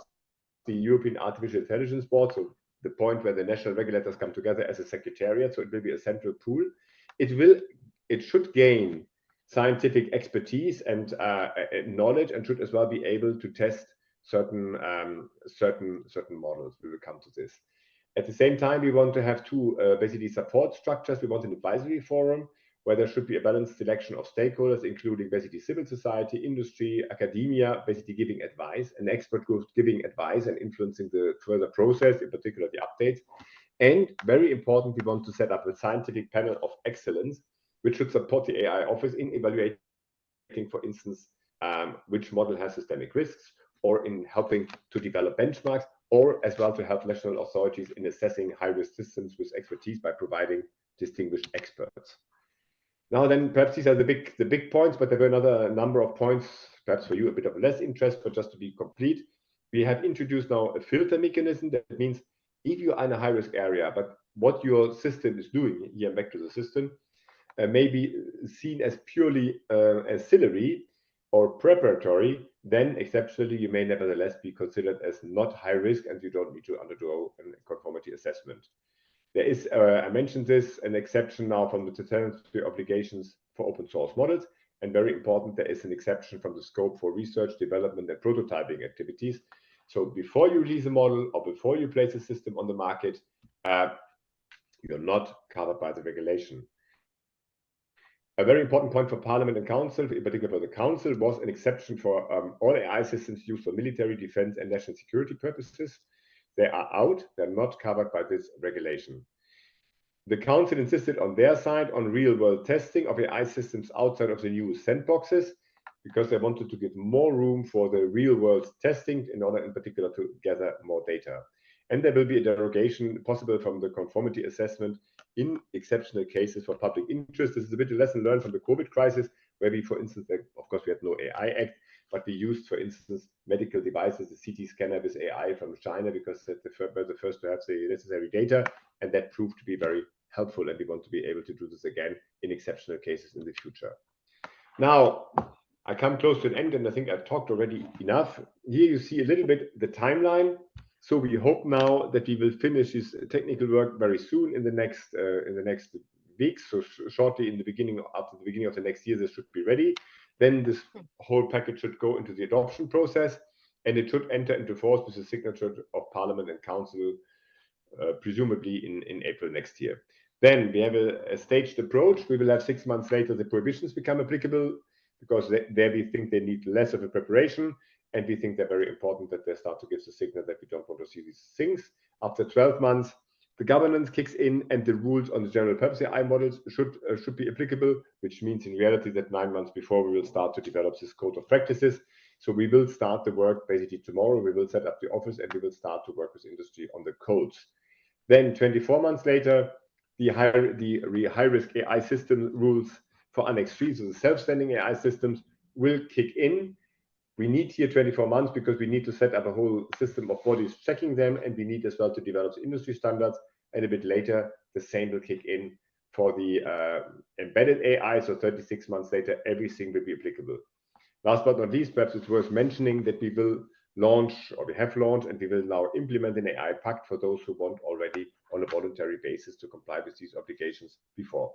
the European Artificial Intelligence Board, so the point where the national regulators come together as a secretariat. So it will be a central pool. It should gain scientific expertise and knowledge, and should as well be able to test certain models. We will come to this. At the same time, we want to have two basically support structures. We want an advisory forum where there should be a balanced selection of stakeholders, including basically civil society, industry, academia, basically giving advice, an expert group giving advice and influencing the further process, in particular the updates. And very important, we want to set up a scientific panel of excellence, which should support the AI office in evaluating, for instance, which model has systemic risks, or in helping to develop benchmarks, or as well to help national authorities in assessing high-risk systems with expertise by providing distinguished experts. Now then, perhaps these are the big points, but there were another number of points, perhaps for you a bit of less interest, but just to be complete. We have introduced now a filter mechanism. That means if you are in a high-risk area, but what your system is doing, here back to the system, may be seen as purely ancillary or preparatory, then exceptionally you may nevertheless be considered as not high risk, and you don't need to undergo a conformity assessment. There is, I mentioned this, an exception now from the transparency obligations for open source models, and very important, there is an exception from the scope for research, development, and prototyping activities. So before you release a model or before you place a system on the market, you're not covered by the regulation. A very important point for Parliament and Council, in particular for the Council, was an exception for all AI systems used for military, defense, and national security purposes. They are out, they're not covered by this regulation. The Council insisted on their side on real-world testing of AI systems outside of the new sandboxes, because they wanted to give more room for the real-world testing in order, in particular, to gather more data. And there will be a derogation possible from the conformity assessment in exceptional cases for public interest. This is a bit a lesson learned from the COVID crisis, where we, for instance, of course, we had no AI Act, but we used, for instance, medical devices, the CT scanner with AI from China, because they were the first to have the necessary data, and that proved to be very helpful, and we want to be able to do this again in exceptional cases in the future. Now, I come close to an end, and I think I've talked already enough. Here you see a little bit the timeline. So we hope now that we will finish this technical work very soon in the next weeks. So shortly after the beginning of the next year, this should be ready. Then this whole package should go into the adoption process, and it should enter into force with the signature of Parliament and Council, presumably in April next year. Then we have a staged approach. We will have 6 months later the prohibitions become applicable, because there we think they need less of a preparation, and we think they're very important that they start to give the signal that we don't want to see these things. After 12 months, the governance kicks in, and the rules on the general purpose AI models should be applicable, which means in reality that 9 months before we will start to develop this code of practices. So we will start the work basically tomorrow. We will set up the office, and we will start to work with industry on the codes. Then 24 months later, the high-risk AI system rules for Annex 3, so the self-standing AI systems, will kick in. We need here 24 months because we need to set up a whole system of bodies checking them, and we need as well to develop the industry standards. And a bit later, the same will kick in for the embedded AI. So 36 months later, everything will be applicable. Last but not least, perhaps it's worth mentioning that we will launch, or we have launched, and we will now implement an AI pact for those who want already on a voluntary basis to comply with these obligations before.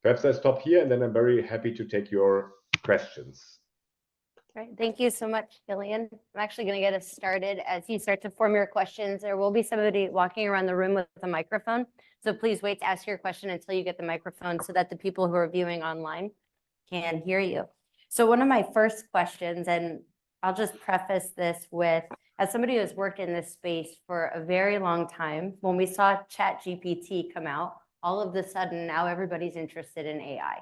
Perhaps I stop here, and then I'm very happy to take your questions. Great. Thank you so much, Kilian. I'm actually going to get us started. As you start to form your questions, there will be somebody walking around the room with a microphone. So please wait to ask your question until you get the microphone so that the people who are viewing online can hear you. So one of my first questions, and I'll just preface this with, as somebody who has worked in this space for a very long time, when we saw ChatGPT come out, all of a sudden now everybody's interested in AI.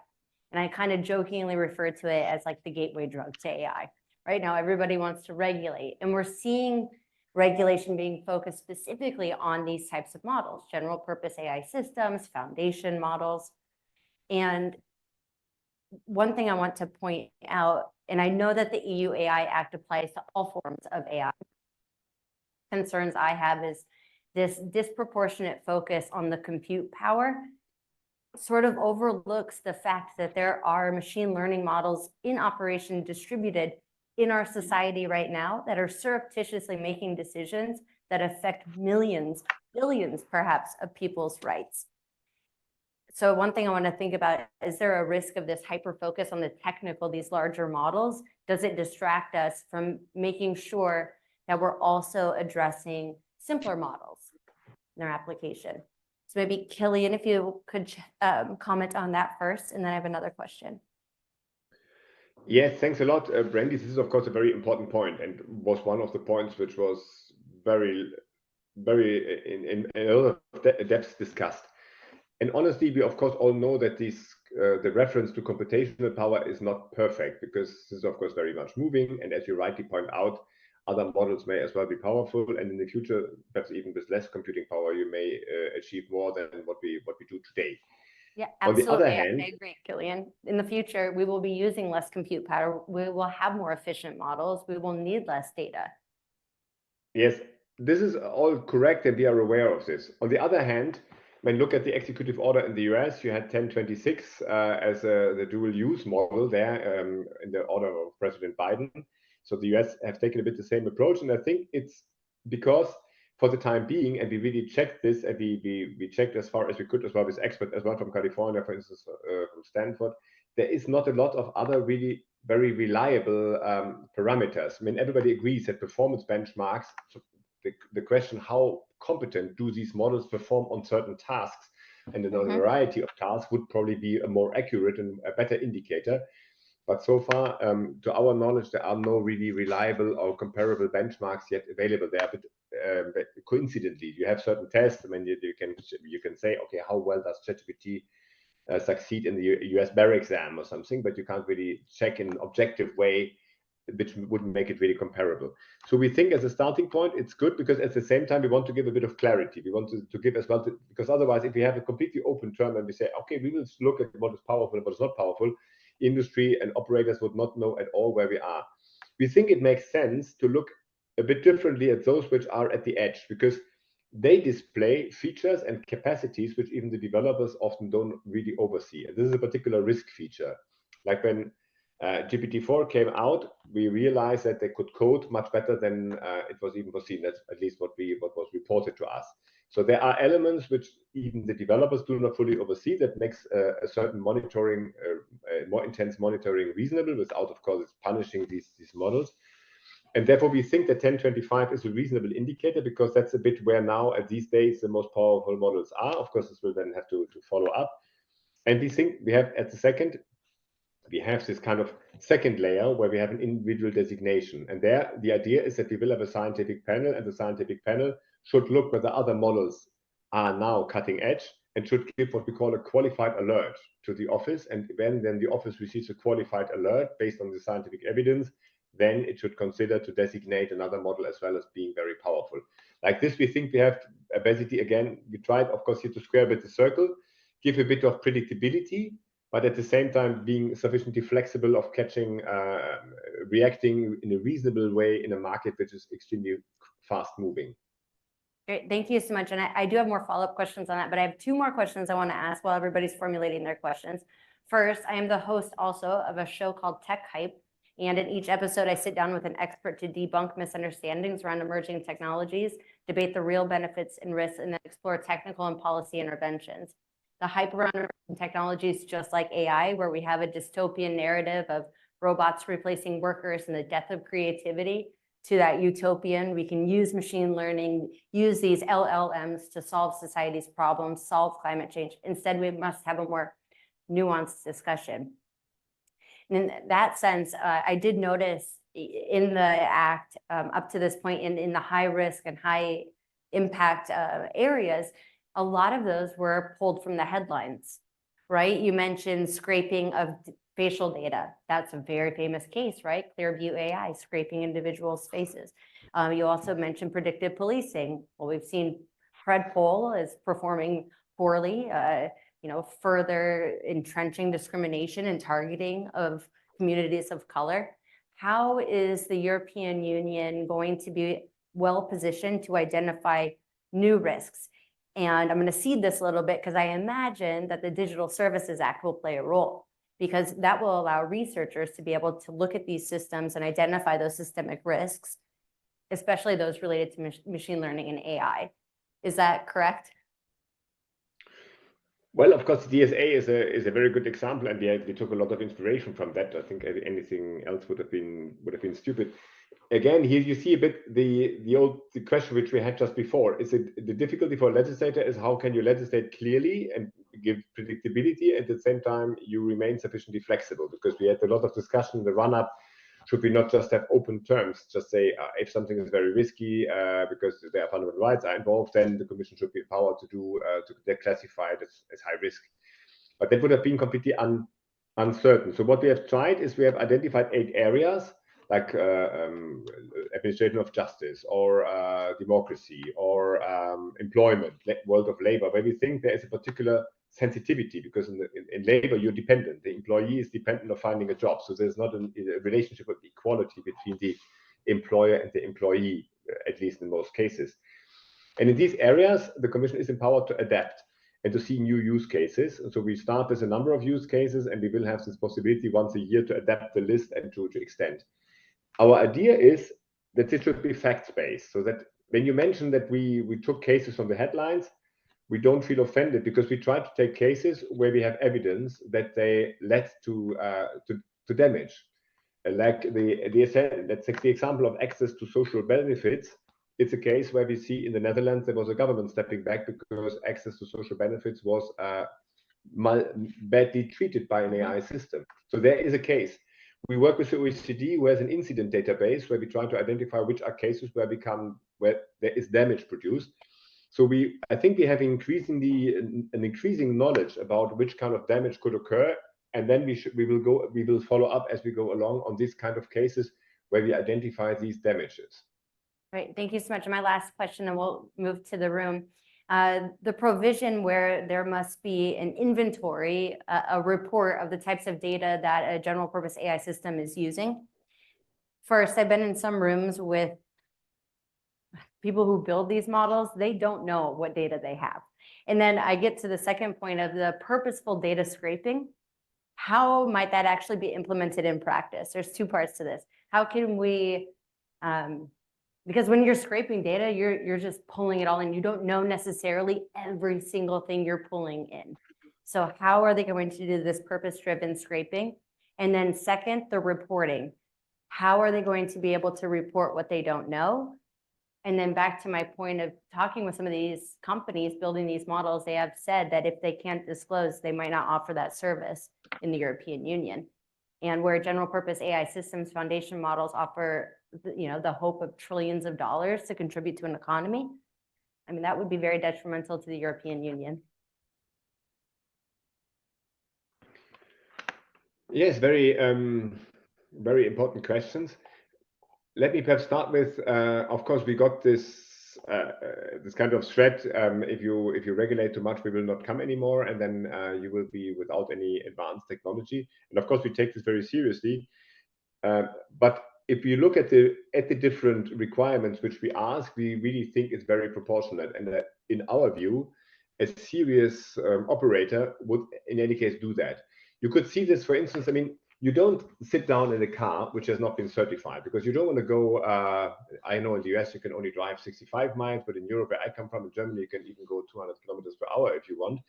And I kind of jokingly refer to it as like the gateway drug to AI. Right now, everybody wants to regulate. And we're seeing regulation being focused specifically on these types of models, general purpose AI systems, foundation models. And one thing I want to point out, and I know that the EU AI Act applies to all forms of AI. Concerns I have is this disproportionate focus on the compute power sort of overlooks the fact that there are machine learning models in operation distributed in our society right now that are surreptitiously making decisions that affect millions, billions perhaps, of people's rights. So one thing I want to think about, is there a risk of this hyper-focus on the technical, these larger models? Does it distract us from making sure that we're also addressing simpler models in their application? So maybe Kilian, if you could comment on that first, and then I have another question. Yes, thanks a lot, Brandie. This is, of course, a very important point, and was one of the points which was very in a lot of depth discussed. And honestly, we of course all know that the reference to computational power is not perfect, because this is of course very much moving. And as you rightly point out, other models may as well be powerful. And in the future, perhaps even with less computing power, you may achieve more than what we do today. Yeah, absolutely. On the other hand, I agree, Kilian. In the future, we will be using less compute power. We will have more efficient models. We will need less data. Yes, this is all correct, and we are aware of this. On the other hand, when you look at the executive order in the US, you had 1026 as the dual use model there in the order of President Biden. So the US have taken a bit the same approach, and I think it's because for the time being, and we really checked this, and we checked as far as we could as well with experts as well from California, for instance, from Stanford, there is not a lot of other really very reliable parameters. I mean, everybody agrees that performance benchmarks, so the question, how competent do these models perform on certain tasks, and in a variety of tasks would probably be a more accurate and a better indicator. But so far, to our knowledge, there are no really reliable or comparable benchmarks yet available there. But coincidentally, you have certain tests. I mean, you can say, okay, how well does ChatGPT succeed in the US bar exam or something, but you can't really check in an objective way, which wouldn't make it really comparable. So we think as a starting point, it's good, because at the same time, we want to give a bit of clarity. We want to give as well, because otherwise, if we have a completely open term and we say, okay, we will look at what is powerful and what is not powerful, industry and operators would not know at all where we are. We think it makes sense to look a bit differently at those which are at the edge, because they display features and capacities which even the developers often don't really oversee. And this is a particular risk feature. Like when GPT-4 came out, we realized that they could code much better than it was even foreseen. That's at least what was reported to us. So there are elements which even the developers do not fully oversee that makes a certain monitoring, more intense monitoring reasonable, without, of course, punishing these models. And therefore, we think that 1025 is a reasonable indicator, because that's a bit where now, at these days, the most powerful models are. Of course, this will then have to follow up. And we think we have, at the second, we have this kind of second layer where we have an individual designation. And there, the idea is that we will have a scientific panel, and the scientific panel should look whether other models are now cutting edge, and should give what we call a qualified alert to the office. And when then the office receives a qualified alert based on the scientific evidence, then it should consider to designate another model as well as being very powerful. Like this, we think we have basically, again, we tried, of course, here to square a bit the circle, give a bit of predictability, but at the same time being sufficiently flexible of catching, reacting in a reasonable way in a market which is extremely fast moving. Great, thank you so much. And I do have more follow-up questions on that, but I have two more questions I want to ask while everybody's formulating their questions. First, I am the host also of a show called Tech Hype. And in each episode, I sit down with an expert to debunk misunderstandings around emerging technologies, debate the real benefits and risks, and then explore technical and policy interventions. The hype around emerging technologies, just like AI, where we have a dystopian narrative of robots replacing workers and the death of creativity, to that utopian, we can use machine learning, use these LLMs to solve society's problems, solve climate change. Instead, we must have a more nuanced discussion. And in that sense, I did notice in the act up to this point in the high risk and high impact areas, a lot of those were pulled from the headlines, right? You mentioned scraping of facial data. That's a very famous case, right? Clearview AI scraping individuals' faces. You also mentioned predictive policing. Well, we've seen Fred Pohl is performing poorly, further entrenching discrimination and targeting of communities of color. How is the European Union going to be well positioned to identify new risks? And I'm going to seed this a little bit, because I imagine that the Digital Services Act will play a role, because that will allow researchers to be able to look at these systems and identify those systemic risks, especially those related to machine learning and AI. Is that correct? Well, of course, DSA is a very good example, and we took a lot of inspiration from that. I think anything else would have been stupid. Again, here you see a bit the question which we had just before. Is it the difficulty for a legislator is how can you legislate clearly and give predictability, at the same time you remain sufficiently flexible? Because we had a lot of discussion in the run-up. Should we not just have open terms? Just say if something is very risky because their fundamental rights are involved, then the Commission should be empowered to declassify it as high risk. But that would have been completely uncertain. So what we have tried is we have identified 8 areas like administration of justice, or democracy, or employment, world of labor, where we think there is a particular sensitivity, because in labor you're dependent. The employee is dependent on finding a job, so there's not a relationship of equality between the employer and the employee, at least in most cases. And in these areas, the Commission is empowered to adapt and to see new use cases. And so we start with a number of use cases, and we will have this possibility once a year to adapt the list and to extend. Our idea is that it should be fact-based, so that when you mention that we took cases from the headlines, we don't feel offended, because we try to take cases where we have evidence that they led to damage. Like let's take the example of access to social benefits. it's a case where we see in the Netherlands there was a government stepping back because access to social benefits was badly treated by an AI system. So there is a case. We work with the OECD, who has an incident database where we try to identify which are cases where there is damage produced. So I think we have an increasing knowledge about which kind of damage could occur, and then we will follow up as we go along on these kind of cases where we identify these damages. Great, thank you so much. My last question, and we'll move to the room. The provision where there must be an inventory, a report of the types of data that a general purpose AI system is using. First, I've been in some rooms with people who build these models. They don't know what data they have. And then I get to the second point of the purposeful data scraping. How might that actually be implemented in practice? There's two parts to this. How can we, because when you're scraping data, you're just pulling it all in. You don't know necessarily every single thing you're pulling in. So how are they going to do this purpose-driven scraping? And then second, the reporting. How are they going to be able to report what they don't know? And then back to my point of talking with some of these companies building these models, they have said that if they can't disclose, they might not offer that service in the European Union. And where general purpose AI systems foundation models offer the hope of trillions of dollars to contribute to an economy, I mean, that would be very detrimental to the European Union. Yes, very important questions. Let me perhaps start with, of course, we got this kind of threat. If you regulate too much, we will not come anymore, and then you will be without any advanced technology. And of course, we take this very seriously. But if you look at the different requirements which we ask, we really think it's very proportionate. And in our view, a serious operator would, in any case, do that. You could see this, for instance. I mean, you don't sit down in a car which has not been certified, because you don't want to go. I know in the US you can only drive 65 miles, but in Europe, where I come from, in Germany, you can even go 200 kilometers per hour if you want.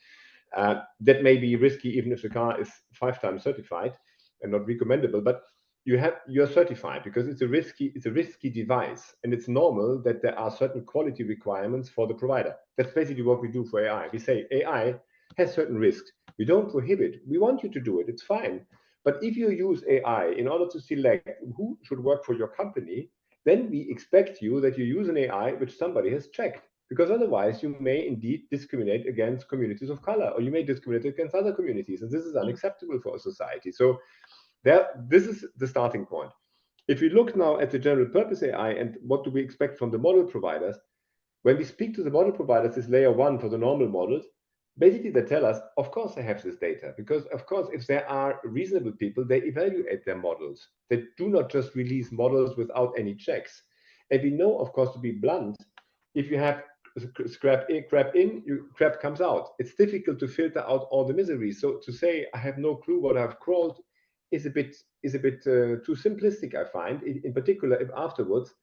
That may be risky, even if the car is 5 times certified and not recommendable. But you're certified because it's a risky device, and it's normal that there are certain quality requirements for the provider. That's basically what we do for AI. We say AI has certain risks. We don't prohibit. We want you to do it. It's fine. But if you use AI in order to select who should work for your company, then we expect you that you use an AI which somebody has checked, because otherwise you may indeed discriminate against communities of color, or you may discriminate against other communities, and this is unacceptable for a society. So this is the starting point. If we look now at the general purpose AI and what do we expect from the model providers, when we speak to the model providers, this layer 1 for the normal models, basically they tell us, of course I have this data, because of course if there are reasonable people, they evaluate their models. They do not just release models without any checks. And we know, of course, to be blunt, if you have crap in, crap comes out. It's difficult to filter out all the misery. So to say I have no clue what I've crawled is a bit too simplistic, I find. In particular, if afterwards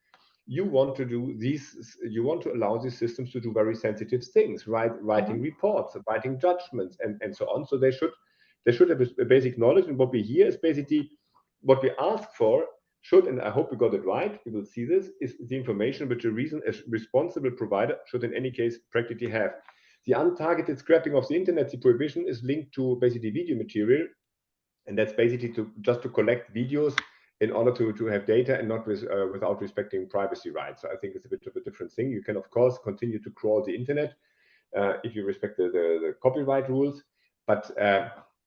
you want to allow these systems to do very sensitive things, writing reports, writing judgments, and so on. So they should have a basic knowledge. And what we hear is basically what we ask for should, and I hope we got it right, we will see this, is the information which a responsible provider should in any case practically have. The untargeted scrapping of the internet, the prohibition is linked to basically video material. And that's basically just to collect videos in order to have data and not without respecting privacy rights. So I think it's a bit of a different thing. You can, of course, continue to crawl the internet if you respect the copyright rules. But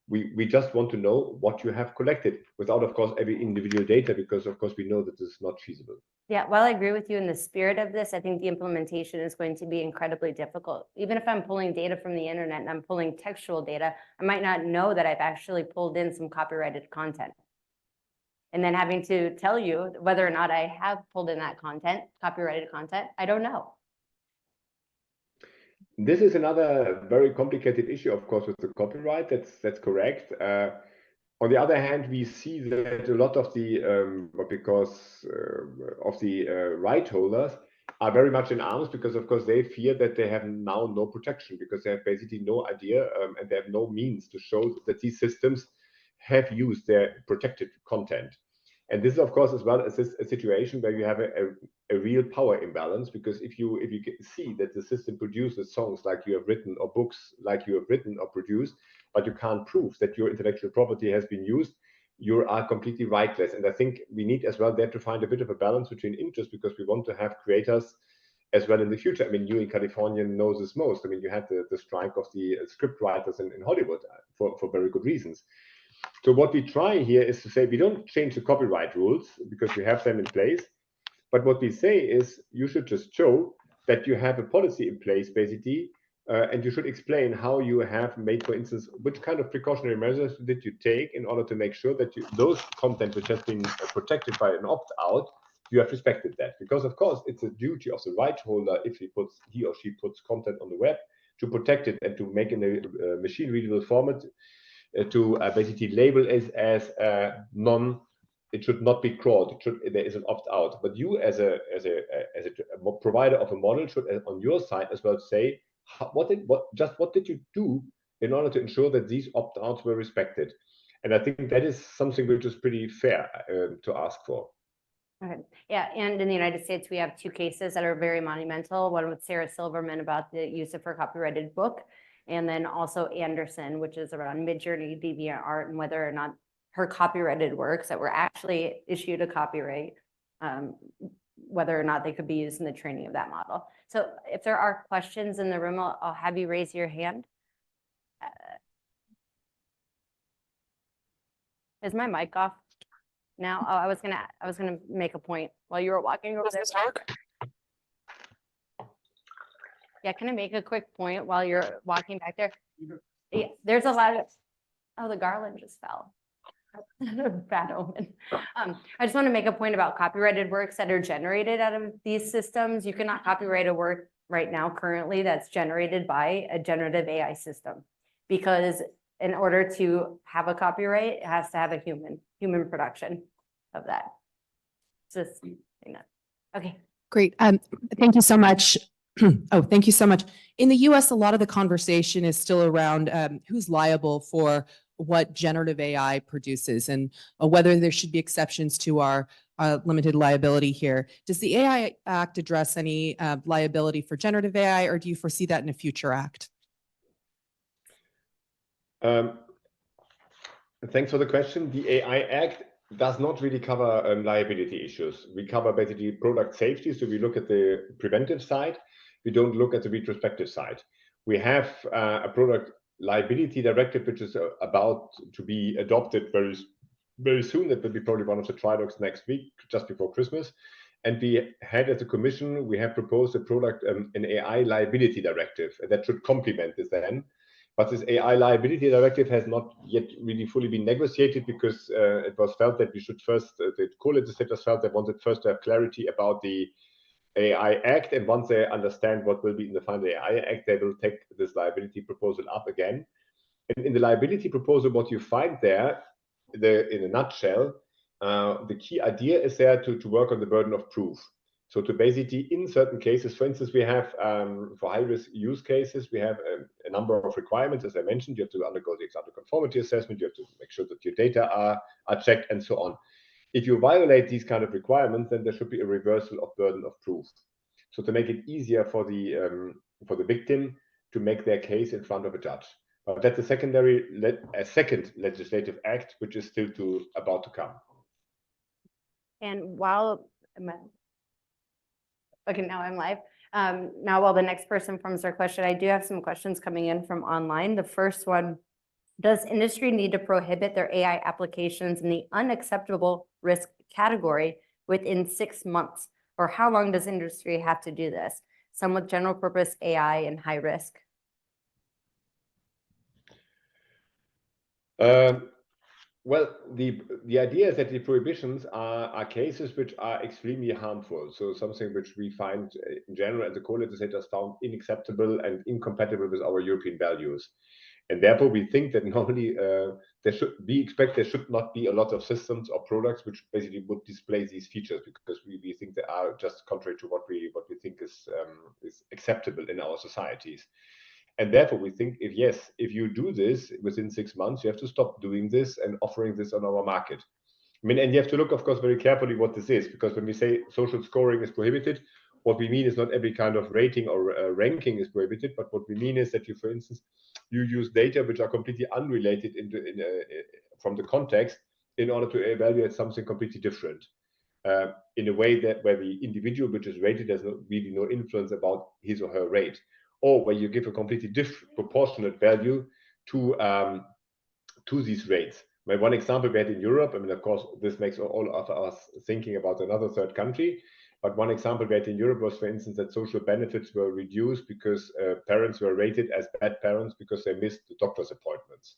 we just want to know what you have collected without, of course, every individual data, because, of course, we know that this is not feasible. Yeah, while I agree with you in the spirit of this, I think the implementation is going to be incredibly difficult. Even if I'm pulling data from the internet and I'm pulling textual data, I might not know that I've actually pulled in some copyrighted content. And then having to tell you whether or not I have pulled in that content, copyrighted content, I don't know. This is another very complicated issue, of course, with the copyright. That's correct. On the other hand, we see that a lot of the right holders are very much in arms, because, of course, they fear that they have now no protection, because they have basically no idea and they have no means to show that these systems have used their protected content. And this is, of course, as well as a situation where you have a real power imbalance, because if you see that the system produces songs like you have written or books like you have written or produced, but you can't prove that your intellectual property has been used, you are completely rightless. And I think we need as well there to find a bit of a balance between interests, because we want to have creators as well in the future. I mean, you in California know this most. I mean, you had the strike of the script writers in Hollywood for very good reasons. So what we try here is to say we don't change the copyright rules because we have them in place. But what we say is you should just show that you have a policy in place, basically, and you should explain how you have made, for instance, which kind of precautionary measures did you take in order to make sure that those content which has been protected by an opt-out, you have respected that. Because, of course, it's a duty of the right holder, if he or she puts content on the web, to protect it and to make in a machine-readable format, to basically label it as it should not be crawled. There is an opt-out. But you, as a provider of a model, should on your side as well say what did you do in order to ensure that these opt-outs were respected. And I think that is something which is pretty fair to ask for. Okay. Yeah, and in the United States, we have two cases that are very monumental. One with Sarah Silverman about the use of her copyrighted book, and then also Anderson, which is around Midjourney, DeviantArt, and whether or not her copyrighted works that were actually issued a copyright, whether or not they could be used in the training of that model. So if there are questions in the room, I'll have you raise your hand. Is my mic off now? Oh, I was gonna make a point while you were walking over there. Yeah, can I make a quick point while you're walking back there? Yeah, there's a lot of, oh, the garland just fell. Bad omen. I just want to make a point about copyrighted works that are generated out of these systems. You cannot copyright a work right now currently that's generated by a generative AI system, because in order to have a copyright, it has to have a human production of that. Just, you know. Okay. Great. Thank you so much. Oh, thank you so much. In the US, a lot of the conversation is still around who's liable for what generative AI produces and whether there should be exceptions to our limited liability here. Does the AI Act address any liability for generative AI, or do you foresee that in a future act? Thanks for the question. The AI Act does not really cover liability issues. We cover basically product safety. So we look at the preventive side. We don't look at the retrospective side. We have a product liability directive, which is about to be adopted very, very soon. That will be probably one of the trilogues next week, just before Christmas. And we had, as a commission, we have proposed a product, an AI liability directive that should complement this then. But this AI liability directive has not yet really fully been negotiated, because it was felt that we should first, the co-legislators felt they wanted first to have clarity about the AI Act, and once they understand what will be in the final AI Act, they will take this liability proposal up again. And in the liability proposal, what you find there, in a nutshell, the key idea is there to work on the burden of proof. So to basically, in certain cases, for instance, we have, for high-risk use cases, we have a number of requirements. As I mentioned, you have to undergo the ex-ante conformity assessment, you have to make sure that your data are checked, and so on. If you violate these kind of requirements, then there should be a reversal of burden of proof. So to make it easier for the victim to make their case in front of a judge. But that's a second legislative act, which is still about to come. And okay, now I'm live. Now, while the next person forms their question, I do have some questions coming in from online. The first one: does industry need to prohibit their AI applications in the unacceptable risk category within 6 months? Or how long does industry have to do this? Some with general purpose AI and high risk. Well, the idea is that the prohibitions are cases which are extremely harmful. So something which we find in general, and the co-legislators found unacceptable and incompatible with our European values. And therefore, we think that normally there should not be a lot of systems or products which basically would display these features, because we think they are just contrary to what we think is acceptable in our societies. And therefore, we think if you do this within 6 months, you have to stop doing this and offering this on our market. I mean, and you have to look, of course, very carefully what this is, because when we say social scoring is prohibited, what we mean is not every kind of rating or ranking is prohibited, but what we mean is that you, for instance, you use data which are completely unrelated from the context in order to evaluate something completely different, in a way that where the individual which is rated has really no influence about his or her rate, or where you give a completely different proportionate value to these rates. One example we had in Europe, I mean, of course, this makes all of us thinking about another third country. But one example we had in Europe was, for instance, that social benefits were reduced because parents were rated as bad parents because they missed the doctor's appointments.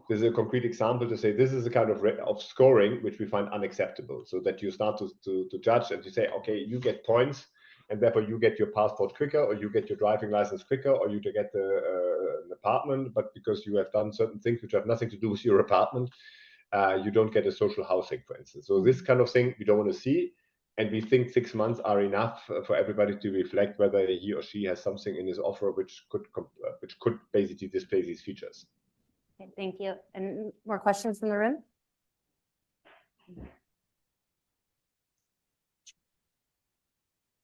This is a concrete example to say this is a kind of scoring which we find unacceptable. So that you start to judge and you say, okay, you get points, and therefore you get your passport quicker, or you get your driving license quicker, or you get an apartment, but because you have done certain things which have nothing to do with your apartment, you don't get a social housing, for instance. So this kind of thing we don't want to see. And we think 6 months are enough for everybody to reflect whether he or she has something in his offer which could basically display these features. Okay, thank you. And more questions from the room?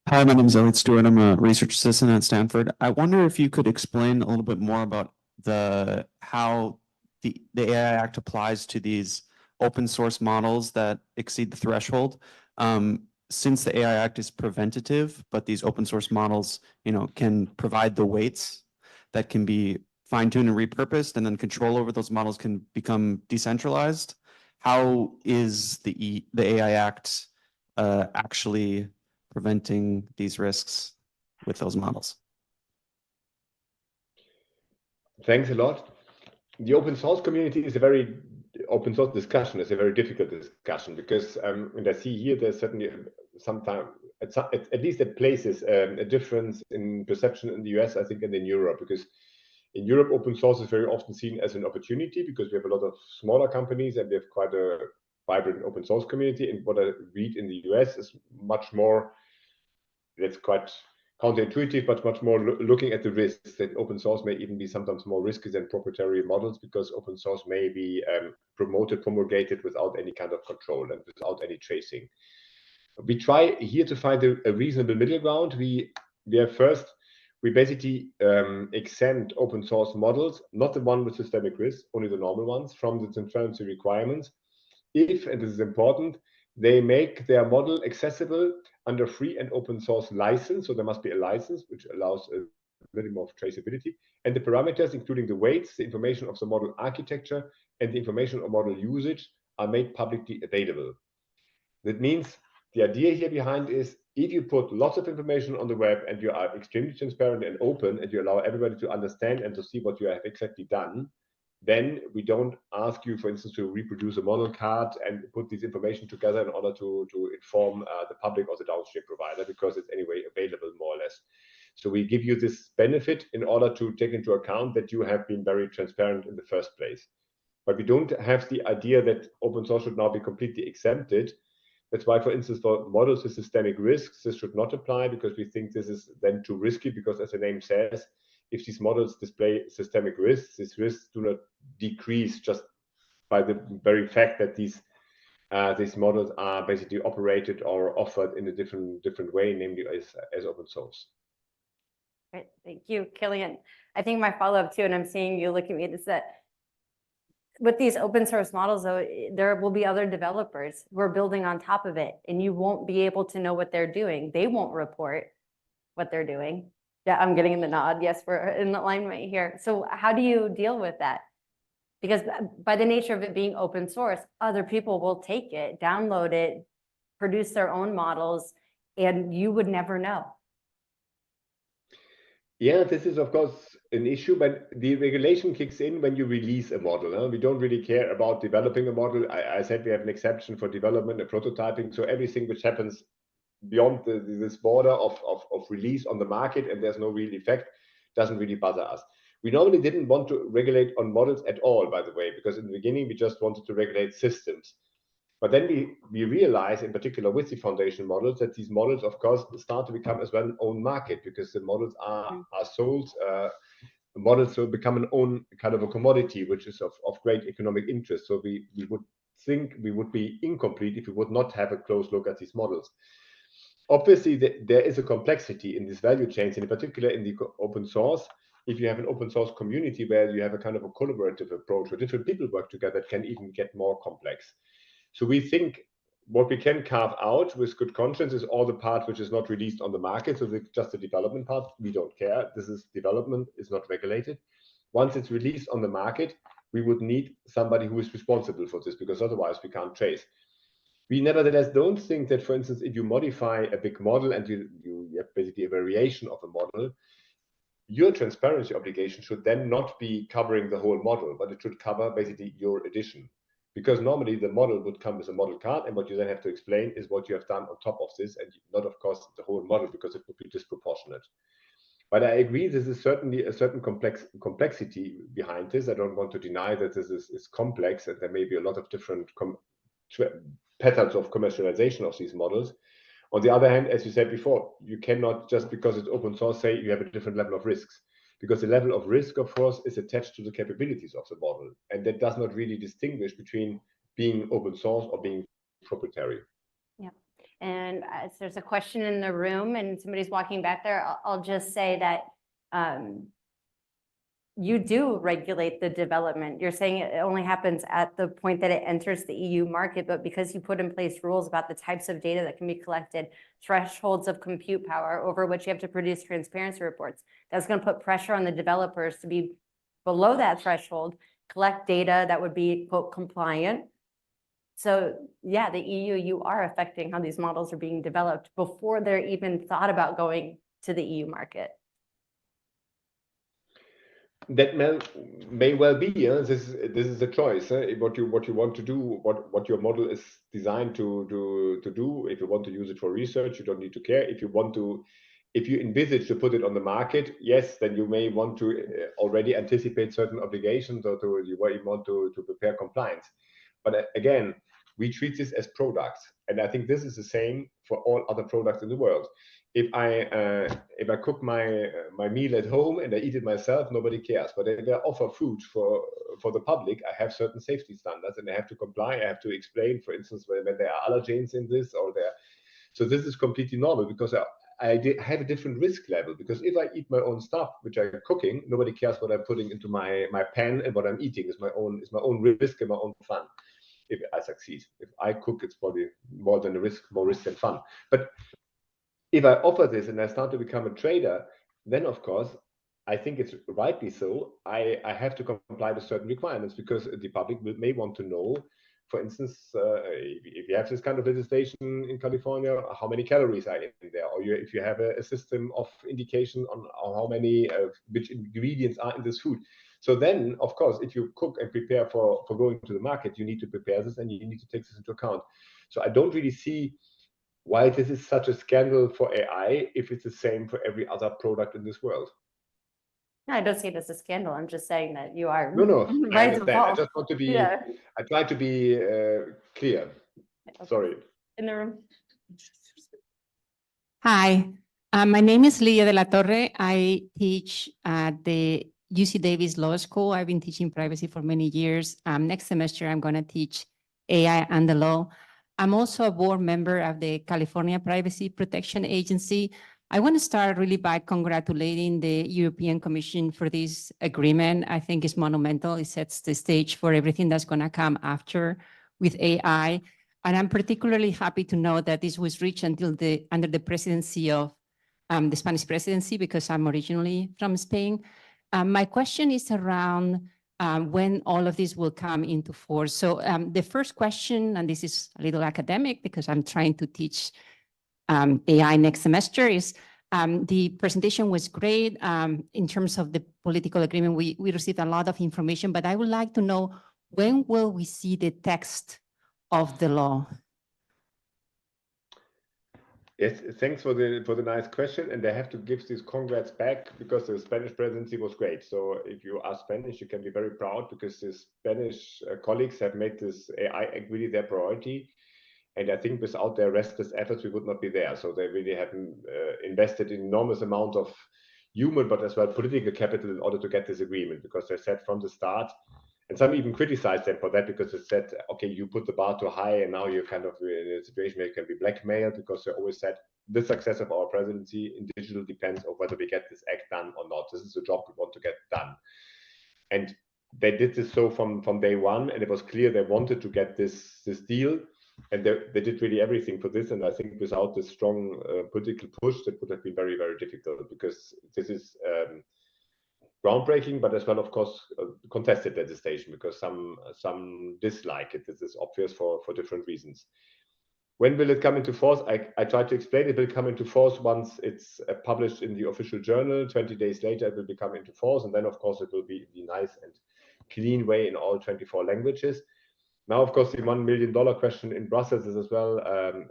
Hi, my name is Elliot Stewart. I'm a research assistant at Stanford. I wonder if you could explain a little bit more about how the AI Act applies to these open source models that exceed the threshold. Since the AI Act is preventative, but these open source models, can provide the weights that can be fine-tuned and repurposed, and then control over those models can become decentralized. How is the AI Act actually preventing these risks with those models? Thanks a lot. The open source community is open source discussion is a very difficult discussion, because and I see here there's certainly sometimes at least at places a difference in perception in the US, I think, and in Europe, because in Europe open source is very often seen as an opportunity because we have a lot of smaller companies and we have quite a vibrant open source community. And what I read in the US is much more, that's quite counterintuitive, but much more looking at the risks, that open source may even be sometimes more risky than proprietary models, because open source may be promulgated without any kind of control and without any tracing. We try here to find a reasonable middle ground. We basically exempt open source models, not the one with systemic risk, only the normal ones, from the transparency requirements. If, and this is important, they make their model accessible under free and open source license. So there must be a license which allows a minimum of traceability, and the parameters, including the weights, the information of the model architecture, and the information of model usage, are made publicly available. That means the idea here behind is, if you put lots of information on the web and you are extremely transparent and open, and you allow everybody to understand and to see what you have exactly done, then we don't ask you, for instance, to reproduce a model card and put this information together in order to inform the public or the downstream provider, because it's anyway available more or less. So we give you this benefit in order to take into account that you have been very transparent in the first place. But we don't have the idea that open source should now be completely exempted. That's why, for instance, for models with systemic risks, this should not apply, because we think this is then too risky, because as the name says, if these models display systemic risks, these risks do not decrease just by the very fact that these models are basically operated or offered in a different way, namely as open source. Great, thank you, Kilian. I think my follow-up too, and I'm seeing you look at me, is that with these open source models, though, there will be other developers who are building on top of it, and you won't be able to know what they're doing. They won't report what they're doing. Yeah, I'm getting the nod. Yes, we're in alignment here. So how do you deal with that? Because by the nature of it being open source, other people will take it, download it, produce their own models, and you would never know. Yeah, this is of course an issue, but the regulation kicks in when you release a model. We don't really care about developing a model. I said we have an exception for development and prototyping. So everything which happens beyond this border of release on the market and there's no real effect doesn't really bother us. We normally didn't want to regulate on models at all, by the way, because in the beginning we just wanted to regulate systems. But then we realize, in particular with the foundation models, that these models, of course, start to become as well an own market, because the models are sold. The models will become an own kind of a commodity, which is of great economic interest. So we would think we would be incomplete if we would not have a close look at these models. Obviously, there is a complexity in these value chains, and in particular in the open source. If you have an open source community where you have a kind of a collaborative approach where different people work together, it can even get more complex. So we think what we can carve out with good conscience is all the part which is not released on the market. So just the development part, we don't care. This is development, is not regulated. Once it's released on the market, we would need somebody who is responsible for this, because otherwise we can't trace. We nevertheless don't think that, for instance, if you modify a big model and you have basically a variation of a model, your transparency obligation should then not be covering the whole model, but it should cover basically your addition. Because normally the model would come with a model card, and what you then have to explain is what you have done on top of this, and not, of course, the whole model, because it would be disproportionate. But I agree, this is certainly a certain complexity behind this. I don't want to deny that this is complex, and there may be a lot of different patterns of commercialization of these models. On the other hand, as you said before, you cannot, just because it's open source, say you have a different level of risks, because the level of risk, of course, is attached to the capabilities of the model, and that does not really distinguish between being open source or being proprietary. Yeah, and as there's a question in the room and somebody's walking back there, I'll just say that you do regulate the development. You're saying it only happens at the point that it enters the EU market, but because you put in place rules about the types of data that can be collected, thresholds of compute power over which you have to produce transparency reports, that's going to put pressure on the developers to be below that threshold, collect data that would be, quote, compliant. So yeah, the EU, you are affecting how these models are being developed before they're even thought about going to the EU market. That may well be. This is a choice. What you want to do, what your model is designed to do. If you want to use it for research, you don't need to care. If you envisage to put it on the market, yes, then you may want to already anticipate certain obligations, or you might want to prepare compliance. But again, we treat this as products, and I think this is the same for all other products in the world. If I cook my meal at home and I eat it myself, nobody cares. But if I offer food for the public, I have certain safety standards, and I have to comply. I have to explain, for instance, when there are allergens in this or there. So this is completely normal, because I have a different risk level. Because if I eat my own stuff, which I'm cooking, nobody cares what I'm putting into my pan, and what I'm eating is my own risk and my own fun. If I succeed, if I cook, it's probably more risk than fun. But if I offer this and I start to become a trader, then of course, I think it's rightly so. I have to comply with certain requirements, because the public may want to know, for instance, if you have this kind of legislation in California, how many calories are in there, or if you have a system of indication on how many, which ingredients are in this food. So then, of course, if you cook and prepare for going to the market, you need to prepare this, and you need to take this into account. So I don't really see why this is such a scandal for AI if it's the same for every other product in this world. No, I don't see it as a scandal. I'm just saying that you are No, I right understand. default. I just want to be, Yeah. I try to be clear. Okay. Sorry. In the room. Hi, my name is Leah de la Torre. I teach at the UC Davis Law School. I've been teaching privacy for many years. Next semester, I'm going to teach AI and the law. I'm also a board member of the California Privacy Protection Agency. I want to start really by congratulating the European Commission for this agreement. I think it's monumental. It sets the stage for everything that's going to come after with AI. And I'm particularly happy to know that this was reached under the presidency of the Spanish presidency, because I'm originally from Spain. My question is around when all of this will come into force. So the first question, and this is a little academic because I'm trying to teach AI next semester, is the presentation was great. In terms of the political agreement, we received a lot of information, but I would like to know, when will we see the text of the law? Yes, thanks for the nice question, and I have to give these congrats back, because the Spanish presidency was great. So if you are Spanish, you can be very proud, because the Spanish colleagues have made this AI really their priority, and I think without their restless efforts, we would not be there. So they really have invested an enormous amount of human, but as well political capital in order to get this agreement, because they said from the start, And some even criticized them for that because they said, okay, you put the bar too high and now you're kind of in a situation where you can be blackmailed, because they always said the success of our presidency in digital depends on whether we get this act done or not. This is the job we want to get done. And they did this so from day one, and it was clear they wanted to get this deal, and they did really everything for this. And I think without this strong political push, that would have been very, very difficult, because this is groundbreaking, but as well, of course, contested legislation, because some dislike it. This is obvious for different reasons. When will it come into force? I tried to explain it will come into force once it's published in the official journal. 20 days later, it will become into force. And then, of course, it will be the nice and clean way in all 24 languages. Now, of course, the $1 million question in Brussels is as well,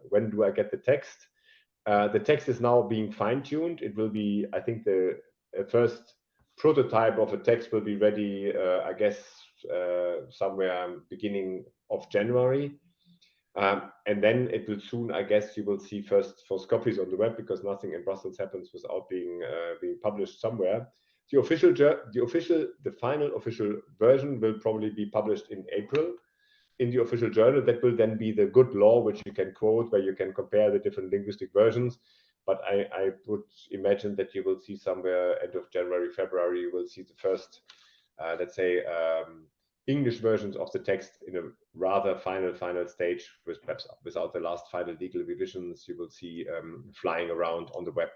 when do I get the text? The text is now being fine-tuned. It will be, I think, the first prototype of a text will be ready, I guess, somewhere beginning of January. And then it will soon, I guess, you will see first copies on the web, because nothing in Brussels happens without being published somewhere. The final official version will probably be published in April in the official journal. That will then be the good law, which you can quote, where you can compare the different linguistic versions. But I would imagine that you will see somewhere end of January, February, you will see the first, let's say, English versions of the text in a rather final stage, with perhaps without the last final legal revisions. You will see flying around on the web,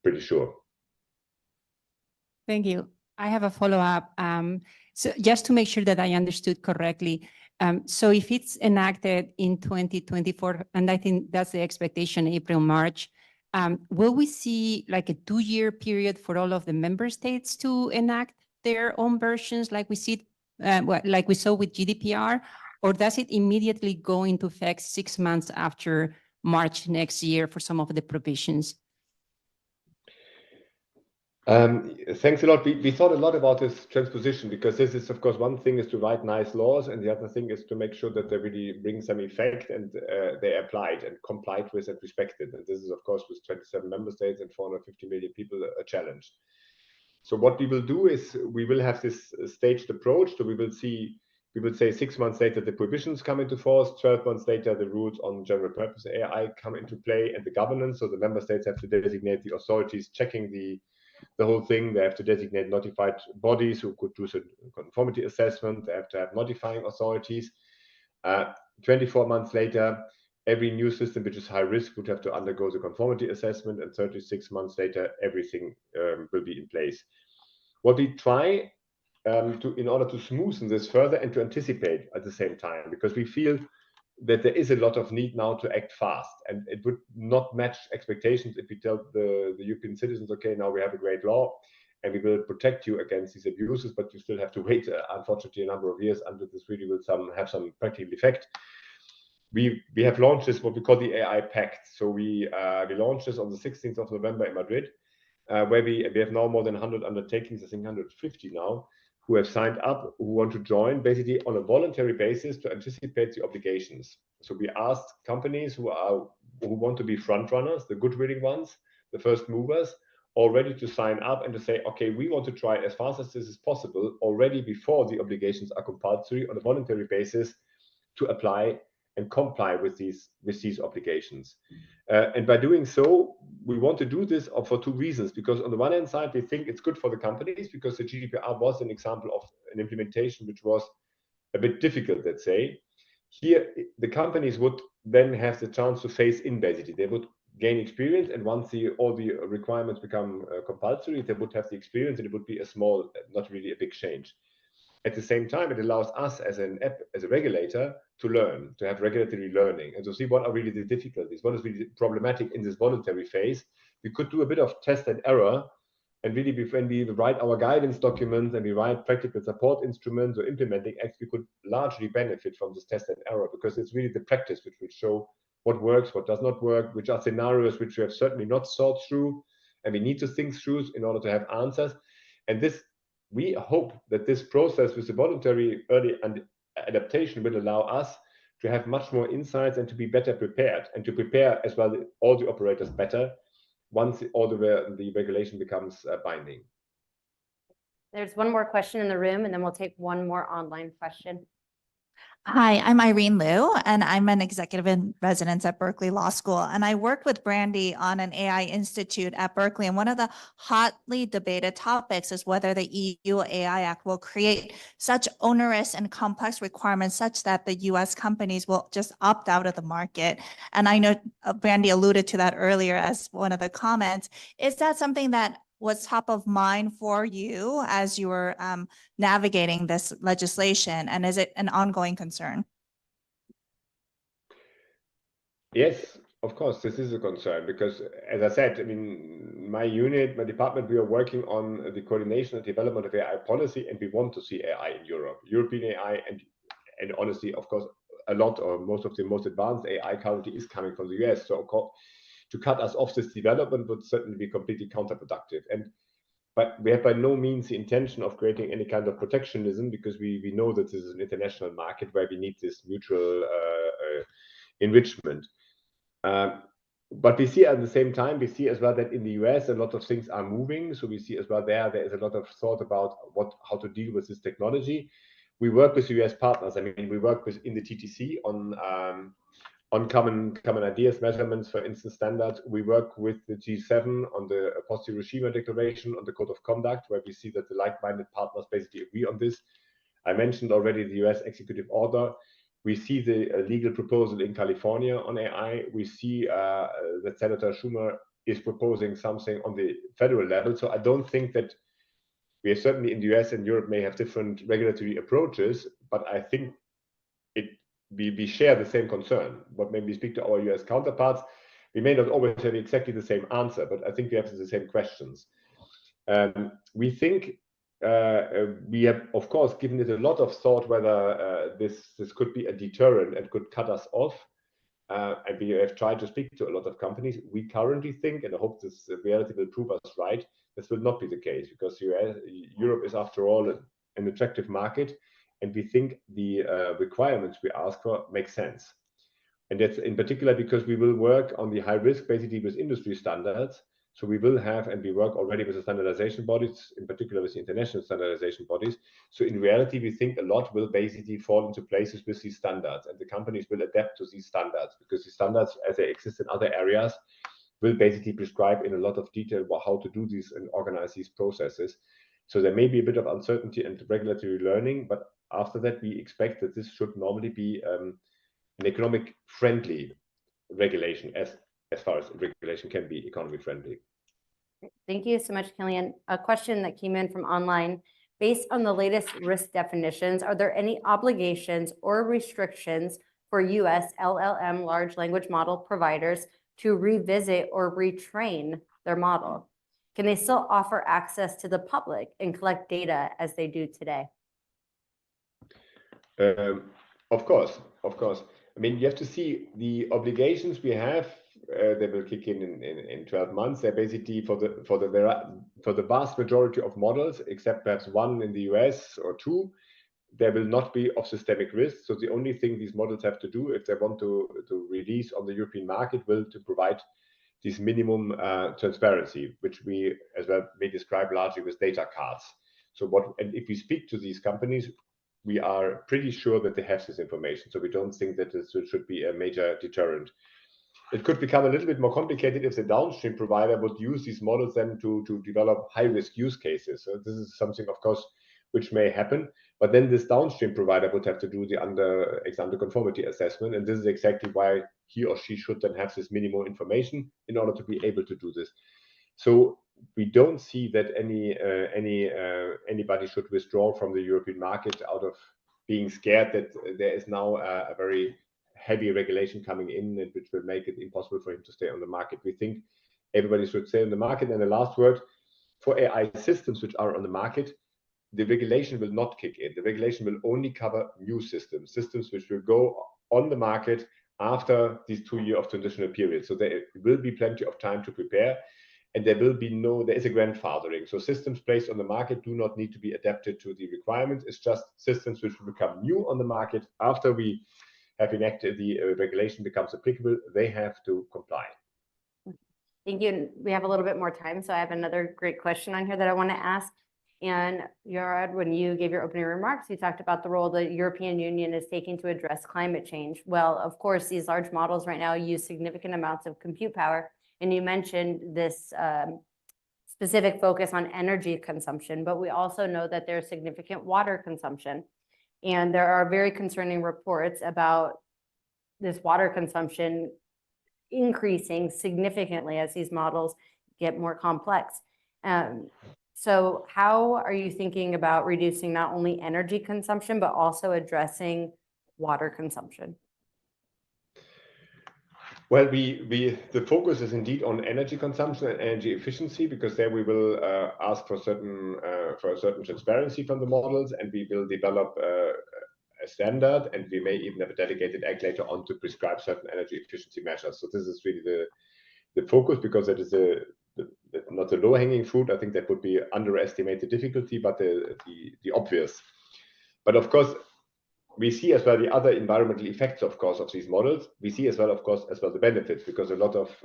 pretty sure. Thank you. I have a follow-up. So just to make sure that I understood correctly, so if it's enacted in 2024, and I think that's the expectation, April, March, will we see like a 2-year period for all of the member states to enact their own versions, like we see, like we saw with GDPR, or does it immediately go into effect 6 months after March next year for some of the provisions? Thanks a lot. We thought a lot about this transposition, because this is, of course, one thing is to write nice laws, and the other thing is to make sure that they really bring some effect and they applied and complied with and respected. And this is, of course, with 27 member states and 450 million people, a challenge. So what we will do is we will have this staged approach. So we will say 6 months later the prohibitions come into force, 12 months later the rules on general purpose AI come into play, and the governance. So the member states have to designate the authorities checking the whole thing. They have to designate notified bodies who could do some conformity assessment. They have to have notifying authorities. 24 months later, every new system which is high risk would have to undergo the conformity assessment, and 36 months later, everything will be in place. What we try in order to smoothen this further and to anticipate at the same time, because we feel that there is a lot of need now to act fast, and it would not match expectations if we tell the European citizens, okay, now we have a great law and we will protect you against these abuses, but you still have to wait, unfortunately, a number of years until this really will have some practical effect. We have launched this, what we call the AI Pact. So we launched this on the 16th of November in Madrid, where we have now more than 100 undertakings, I think 150 now, who have signed up, who want to join basically on a voluntary basis to anticipate the obligations. So we asked companies who want to be front runners, the good willing ones, the first movers, already to sign up and to say, okay, we want to try as fast as this is possible already before the obligations are compulsory on a voluntary basis to apply and comply with these obligations. And by doing so, we want to do this for 2 reasons. Because on the one hand side, we think it's good for the companies, because the GDPR was an example of an implementation which was a bit difficult, let's say. Here, the companies would then have the chance to phase in, basically. They would gain experience, and once all the requirements become compulsory, they would have the experience, and it would be a small, not really a big change. At the same time, it allows us as a regulator to learn, to have regulatory learning, and to see what are really the difficulties, what is really problematic in this voluntary phase. We could do a bit of test and error, and really when we write our guidance documents and we write practical support instruments or implementing acts, we could largely benefit from this test and error, because it's really the practice which will show what works, what does not work, which are scenarios which we have certainly not thought through, and we need to think through in order to have answers. And we hope that this process with the voluntary early adaptation will allow us to have much more insights and to be better prepared, and to prepare as well all the operators better once all the regulation becomes binding. There's one more question in the room, and then we'll take one more online question. Hi, I'm Irene Liu, and I'm an executive in residence at Berkeley Law School. And I work with Brandie on an AI institute at Berkeley. And one of the hotly debated topics is whether the EU AI Act will create such onerous and complex requirements such that the US companies will just opt out of the market. And I know Brandie alluded to that earlier as one of the comments. Is that something that was top of mind for you as you were navigating this legislation, and is it an ongoing concern? Yes, of course, this is a concern because, as I said, I mean, my unit, my department, we are working on the coordination and development of AI policy, and we want to see AI in Europe, European AI, and honestly, of course, a lot or most of the most advanced AI currently is coming from the US. So, of course, to cut us off this development would certainly be completely counterproductive. But we have by no means the intention of creating any kind of protectionism because we know that this is an international market where we need this mutual enrichment. But we see at the same time, we see as well that in the US, a lot of things are moving. So we see as well there is a lot of thought about how to deal with this technology. We work with US partners. I mean, we work in the TTC on common ideas, measurements, for instance, standards. We work with the G7 on the post-Hiroshima declaration, on the code of conduct, where we see that the like-minded partners basically agree on this. I mentioned already the US executive order. We see the legal proposal in California on AI. We see that Senator Schumer is proposing something on the federal level. So I don't think that we are certainly in the US and Europe may have different regulatory approaches, but I think we share the same concern. But when we speak to our US counterparts, we may not always have exactly the same answer, but I think we have the same questions. We think we have, of course, given it a lot of thought whether this could be a deterrent and could cut us off. And we have tried to speak to a lot of companies. We currently think, and I hope this reality will prove us right, this will not be the case because Europe is, after all, an attractive market. And we think the requirements we ask for make sense. And that's in particular because we will work on the high risk, basically with industry standards. So we will have, and we work already with the standardization bodies, in particular with the international standardization bodies. So in reality, we think a lot will basically fall into places with these standards, and the companies will adapt to these standards because the standards, as they exist in other areas, will basically prescribe in a lot of detail how to do these and organize these processes. So there may be a bit of uncertainty and regulatory learning, but after that, we expect that this should normally be an economic friendly regulation as far as regulation can be economy friendly. Thank you so much, Kilian. A question that came in from online. Based on the latest risk definitions, are there any obligations or restrictions for US LLM large language model providers to revisit or retrain their model? Can they still offer access to the public and collect data as they do today? Of course. I mean, you have to see the obligations we have. They will kick in 12 months. They're basically for the vast majority of models, except perhaps one in the US or two, there will not be of systemic risk. So the only thing these models have to do if they want to release on the European market will to provide this minimum transparency, which we as well may describe largely with data cards. So and if we speak to these companies, we are pretty sure that they have this information. So we don't think that this should be a major deterrent. It could become a little bit more complicated if the downstream provider would use these models then to develop high-risk use cases. So this is something, of course, which may happen. But then this downstream provider would have to do the ex-ante conformity assessment. And this is exactly why he or she should then have this minimal information in order to be able to do this. So we don't see that anybody should withdraw from the European market out of being scared that there is now a very heavy regulation coming in and which will make it impossible for him to stay on the market. We think everybody should stay on the market. And the last word, for AI systems which are on the market, the regulation will not kick in. The regulation will only cover new systems which will go on the market after these 2 years of transitional period. So there will be plenty of time to prepare. And there is a grandfathering. So systems placed on the market do not need to be adapted to the requirements. It's just systems which will become new on the market after we have enacted the regulation becomes applicable. They have to comply. Thank you. We have a little bit more time, so I have another great question on here that I want to ask. And Gerard, when you gave your opening remarks, you talked about the role the European Union is taking to address climate change. Well, of course, these large models right now use significant amounts of compute power. And you mentioned this specific focus on energy consumption, but we also know that there's significant water consumption. And there are very concerning reports about this water consumption increasing significantly as these models get more complex. So how are you thinking about reducing not only energy consumption, but also addressing water consumption? Well, the focus is indeed on energy consumption and energy efficiency, because there we will ask for a certain transparency from the models, and we will develop a standard, and we may even have a dedicated act later on to prescribe certain energy efficiency measures. So this is really the focus, because it is not the low-hanging fruit. I think that would be underestimate the difficulty, but the obvious. But of course, we see as well the other environmental effects, of course, of these models. We see as well, of course, the benefits, because a lot of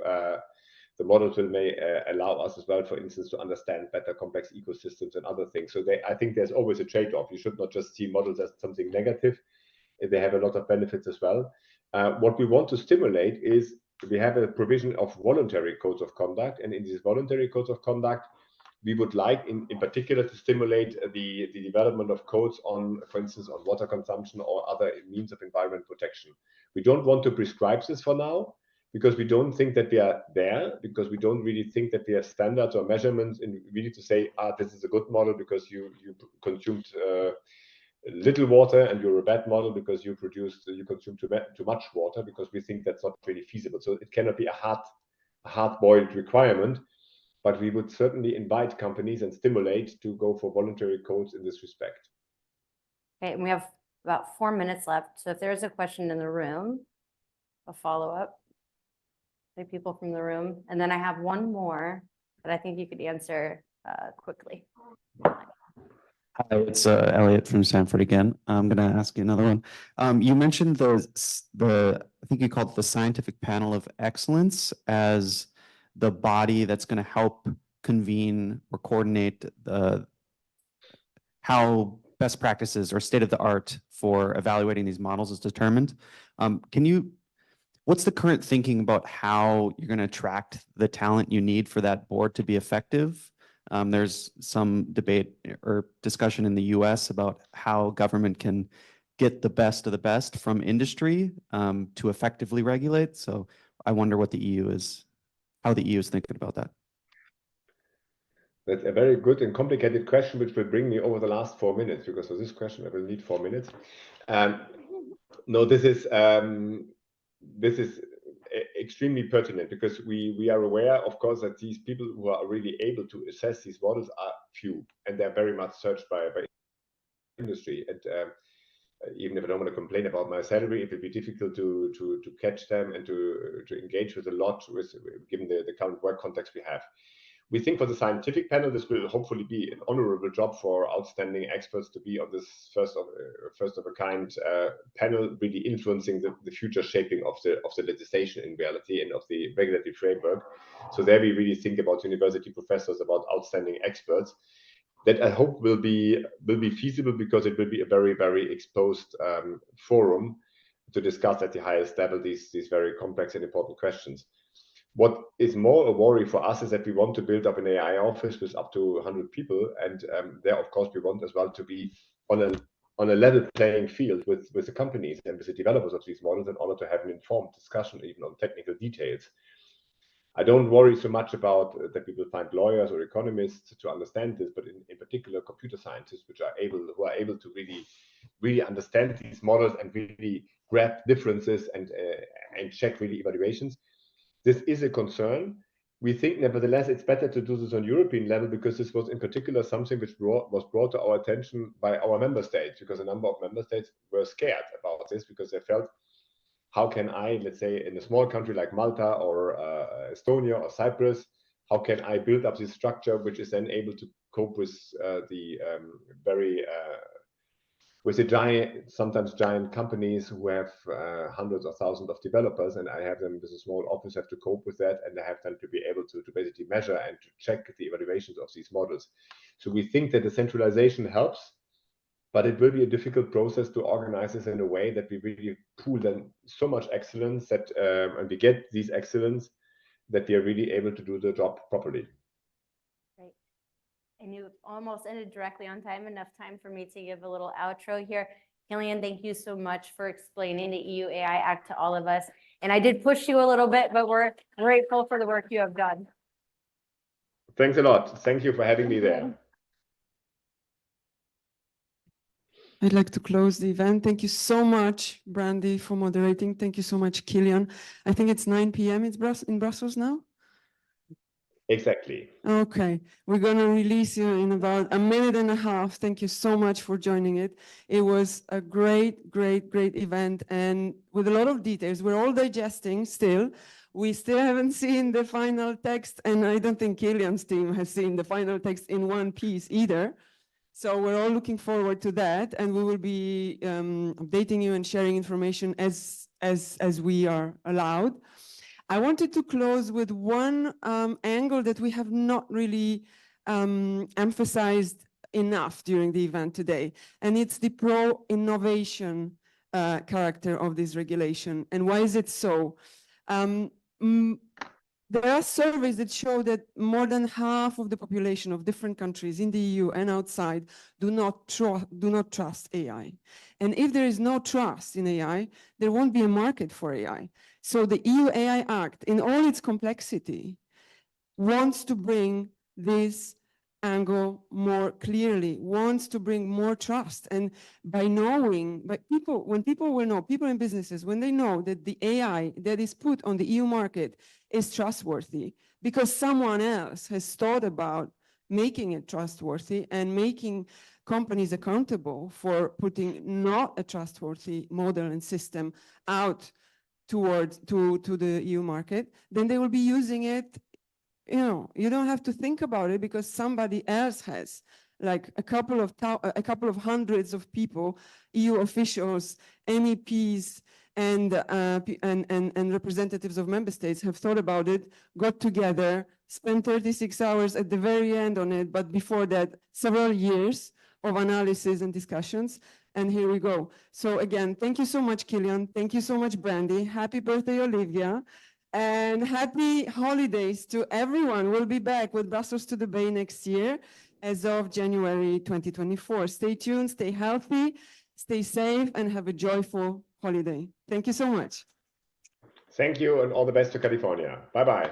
the models may allow us as well, for instance, to understand better complex ecosystems and other things. So I think there's always a trade-off. You should not just see models as something negative. They have a lot of benefits as well. What we want to stimulate is we have a provision of voluntary codes of conduct, and in these voluntary codes of conduct, we would like, in particular, to stimulate the development of codes on, for instance, on water consumption or other means of environment protection. We don't want to prescribe this for now, because we don't think that they are there, because we don't really think that they are standards or measurements, and really to say, this is a good model because you consumed little water, and you're a bad model because you consume too much water, because we think that's not really feasible. So it cannot be a hard-boiled requirement, but we would certainly invite companies and stimulate to go for voluntary codes in this respect. Okay, and we have about 4 minutes left. So if there's a question in the room, a follow-up, say people from the room, and then I have one more that I think you could answer quickly. Hi, it's Elliot from Stanford again. I'm going to ask you another one. You mentioned I think you called it the Scientific Panel of Excellence as the body that's going to help convene or coordinate how best practices or state of the art for evaluating these models is determined. What's the current thinking about how you're going to attract the talent you need for that board to be effective? There's some debate or discussion in the US about how government can get the best of the best from industry to effectively regulate. So I wonder what how the EU is thinking about that. That's a very good and complicated question, which will bring me over the last 4 minutes, because for this question, I will need 4 minutes. No, this is extremely pertinent, because we are aware, of course, that these people who are really able to assess these models are few, and they're very much searched by industry. And even if I don't want to complain about my salary, it will be difficult to catch them and to engage with a lot, given the current work context we have. We think for the scientific panel, this will hopefully be an honorable job for outstanding experts to be on this first of a kind panel, really influencing the future shaping of the legislation in reality and of the regulatory framework. So there we really think about university professors, about outstanding experts that I hope will be feasible, because it will be a very, very exposed forum to discuss at the highest level these very complex and important questions. What is more a worry for us is that we want to build up an AI office with up to 100 people, and there, of course, we want as well to be on a level playing field with the companies and with the developers of these models, in order to have an informed discussion even on technical details. I don't worry so much about that we will find lawyers or economists to understand this, but in particular computer scientists, who are able to really understand these models and really grab differences and check really evaluations. This is a concern. We think, nevertheless, it's better to do this on European level, because this was in particular something which was brought to our attention by our member states, because a number of member states were scared about this, because they felt, how can I, let's say, in a small country like Malta or Estonia or Cyprus, how can I build up this structure which is then able to cope with the very with the giant, sometimes giant companies who have hundreds or thousands of developers, and I have them with a small office have to cope with that, and I have them to be able to basically measure and to check the evaluations of these models. So we think that the centralization helps, but it will be a difficult process to organize this in a way that we really pool then so much excellence that and we get these excellence that we are really able to do the job properly. Great. And you almost ended directly on time, enough time for me to give a little outro here. Kilian, thank you so much for explaining the EU AI Act to all of us. And I did push you a little bit, but we're grateful for the work you have done. Thanks a lot. Thank you for having me there. I'd like to close the event. Thank you so much, Brandie, for moderating. Thank you so much, Kilian. I think it's 9 p.m. in Brussels now. Exactly. Okay, we're going to release you in about a minute and a half. Thank you so much for joining it. It was a great event, and with a lot of details. We're all digesting still. We still haven't seen the final text, and I don't think Kilian's team has seen the final text in one piece either. So we're all looking forward to that, and we will be updating you and sharing information as we are allowed. I wanted to close with one angle that we have not really emphasized enough during the event today, and it's the pro-innovation character of this regulation. And why is it so? There are surveys that show that more than half of the population of different countries in the EU and outside do not trust AI. And if there is no trust in AI, there won't be a market for AI. So the EU AI Act, in all its complexity, wants to bring this angle more clearly, wants to bring more trust. And by knowing, when people will know, people in businesses, when they know that the AI that is put on the EU market is trustworthy, because someone else has thought about making it trustworthy and making companies accountable for putting not a trustworthy model and system out to the EU market, then they will be using it. You know, you don't have to think about it because somebody else has, like a couple of hundreds of people, EU officials, MEPs, and representatives of member states have thought about it, got together, spent 36 hours at the very end on it, but before that, several years of analysis and discussions. And here we go. So again, thank you so much, Kilian. Thank you so much, Brandie. Happy birthday, Olivia. And happy holidays to everyone. We'll be back with Brussels to the Bay next year as of January 2024. Stay tuned, stay healthy, stay safe, and have a joyful holiday. Thank you so much. Thank you, and all the best to California. Bye-bye.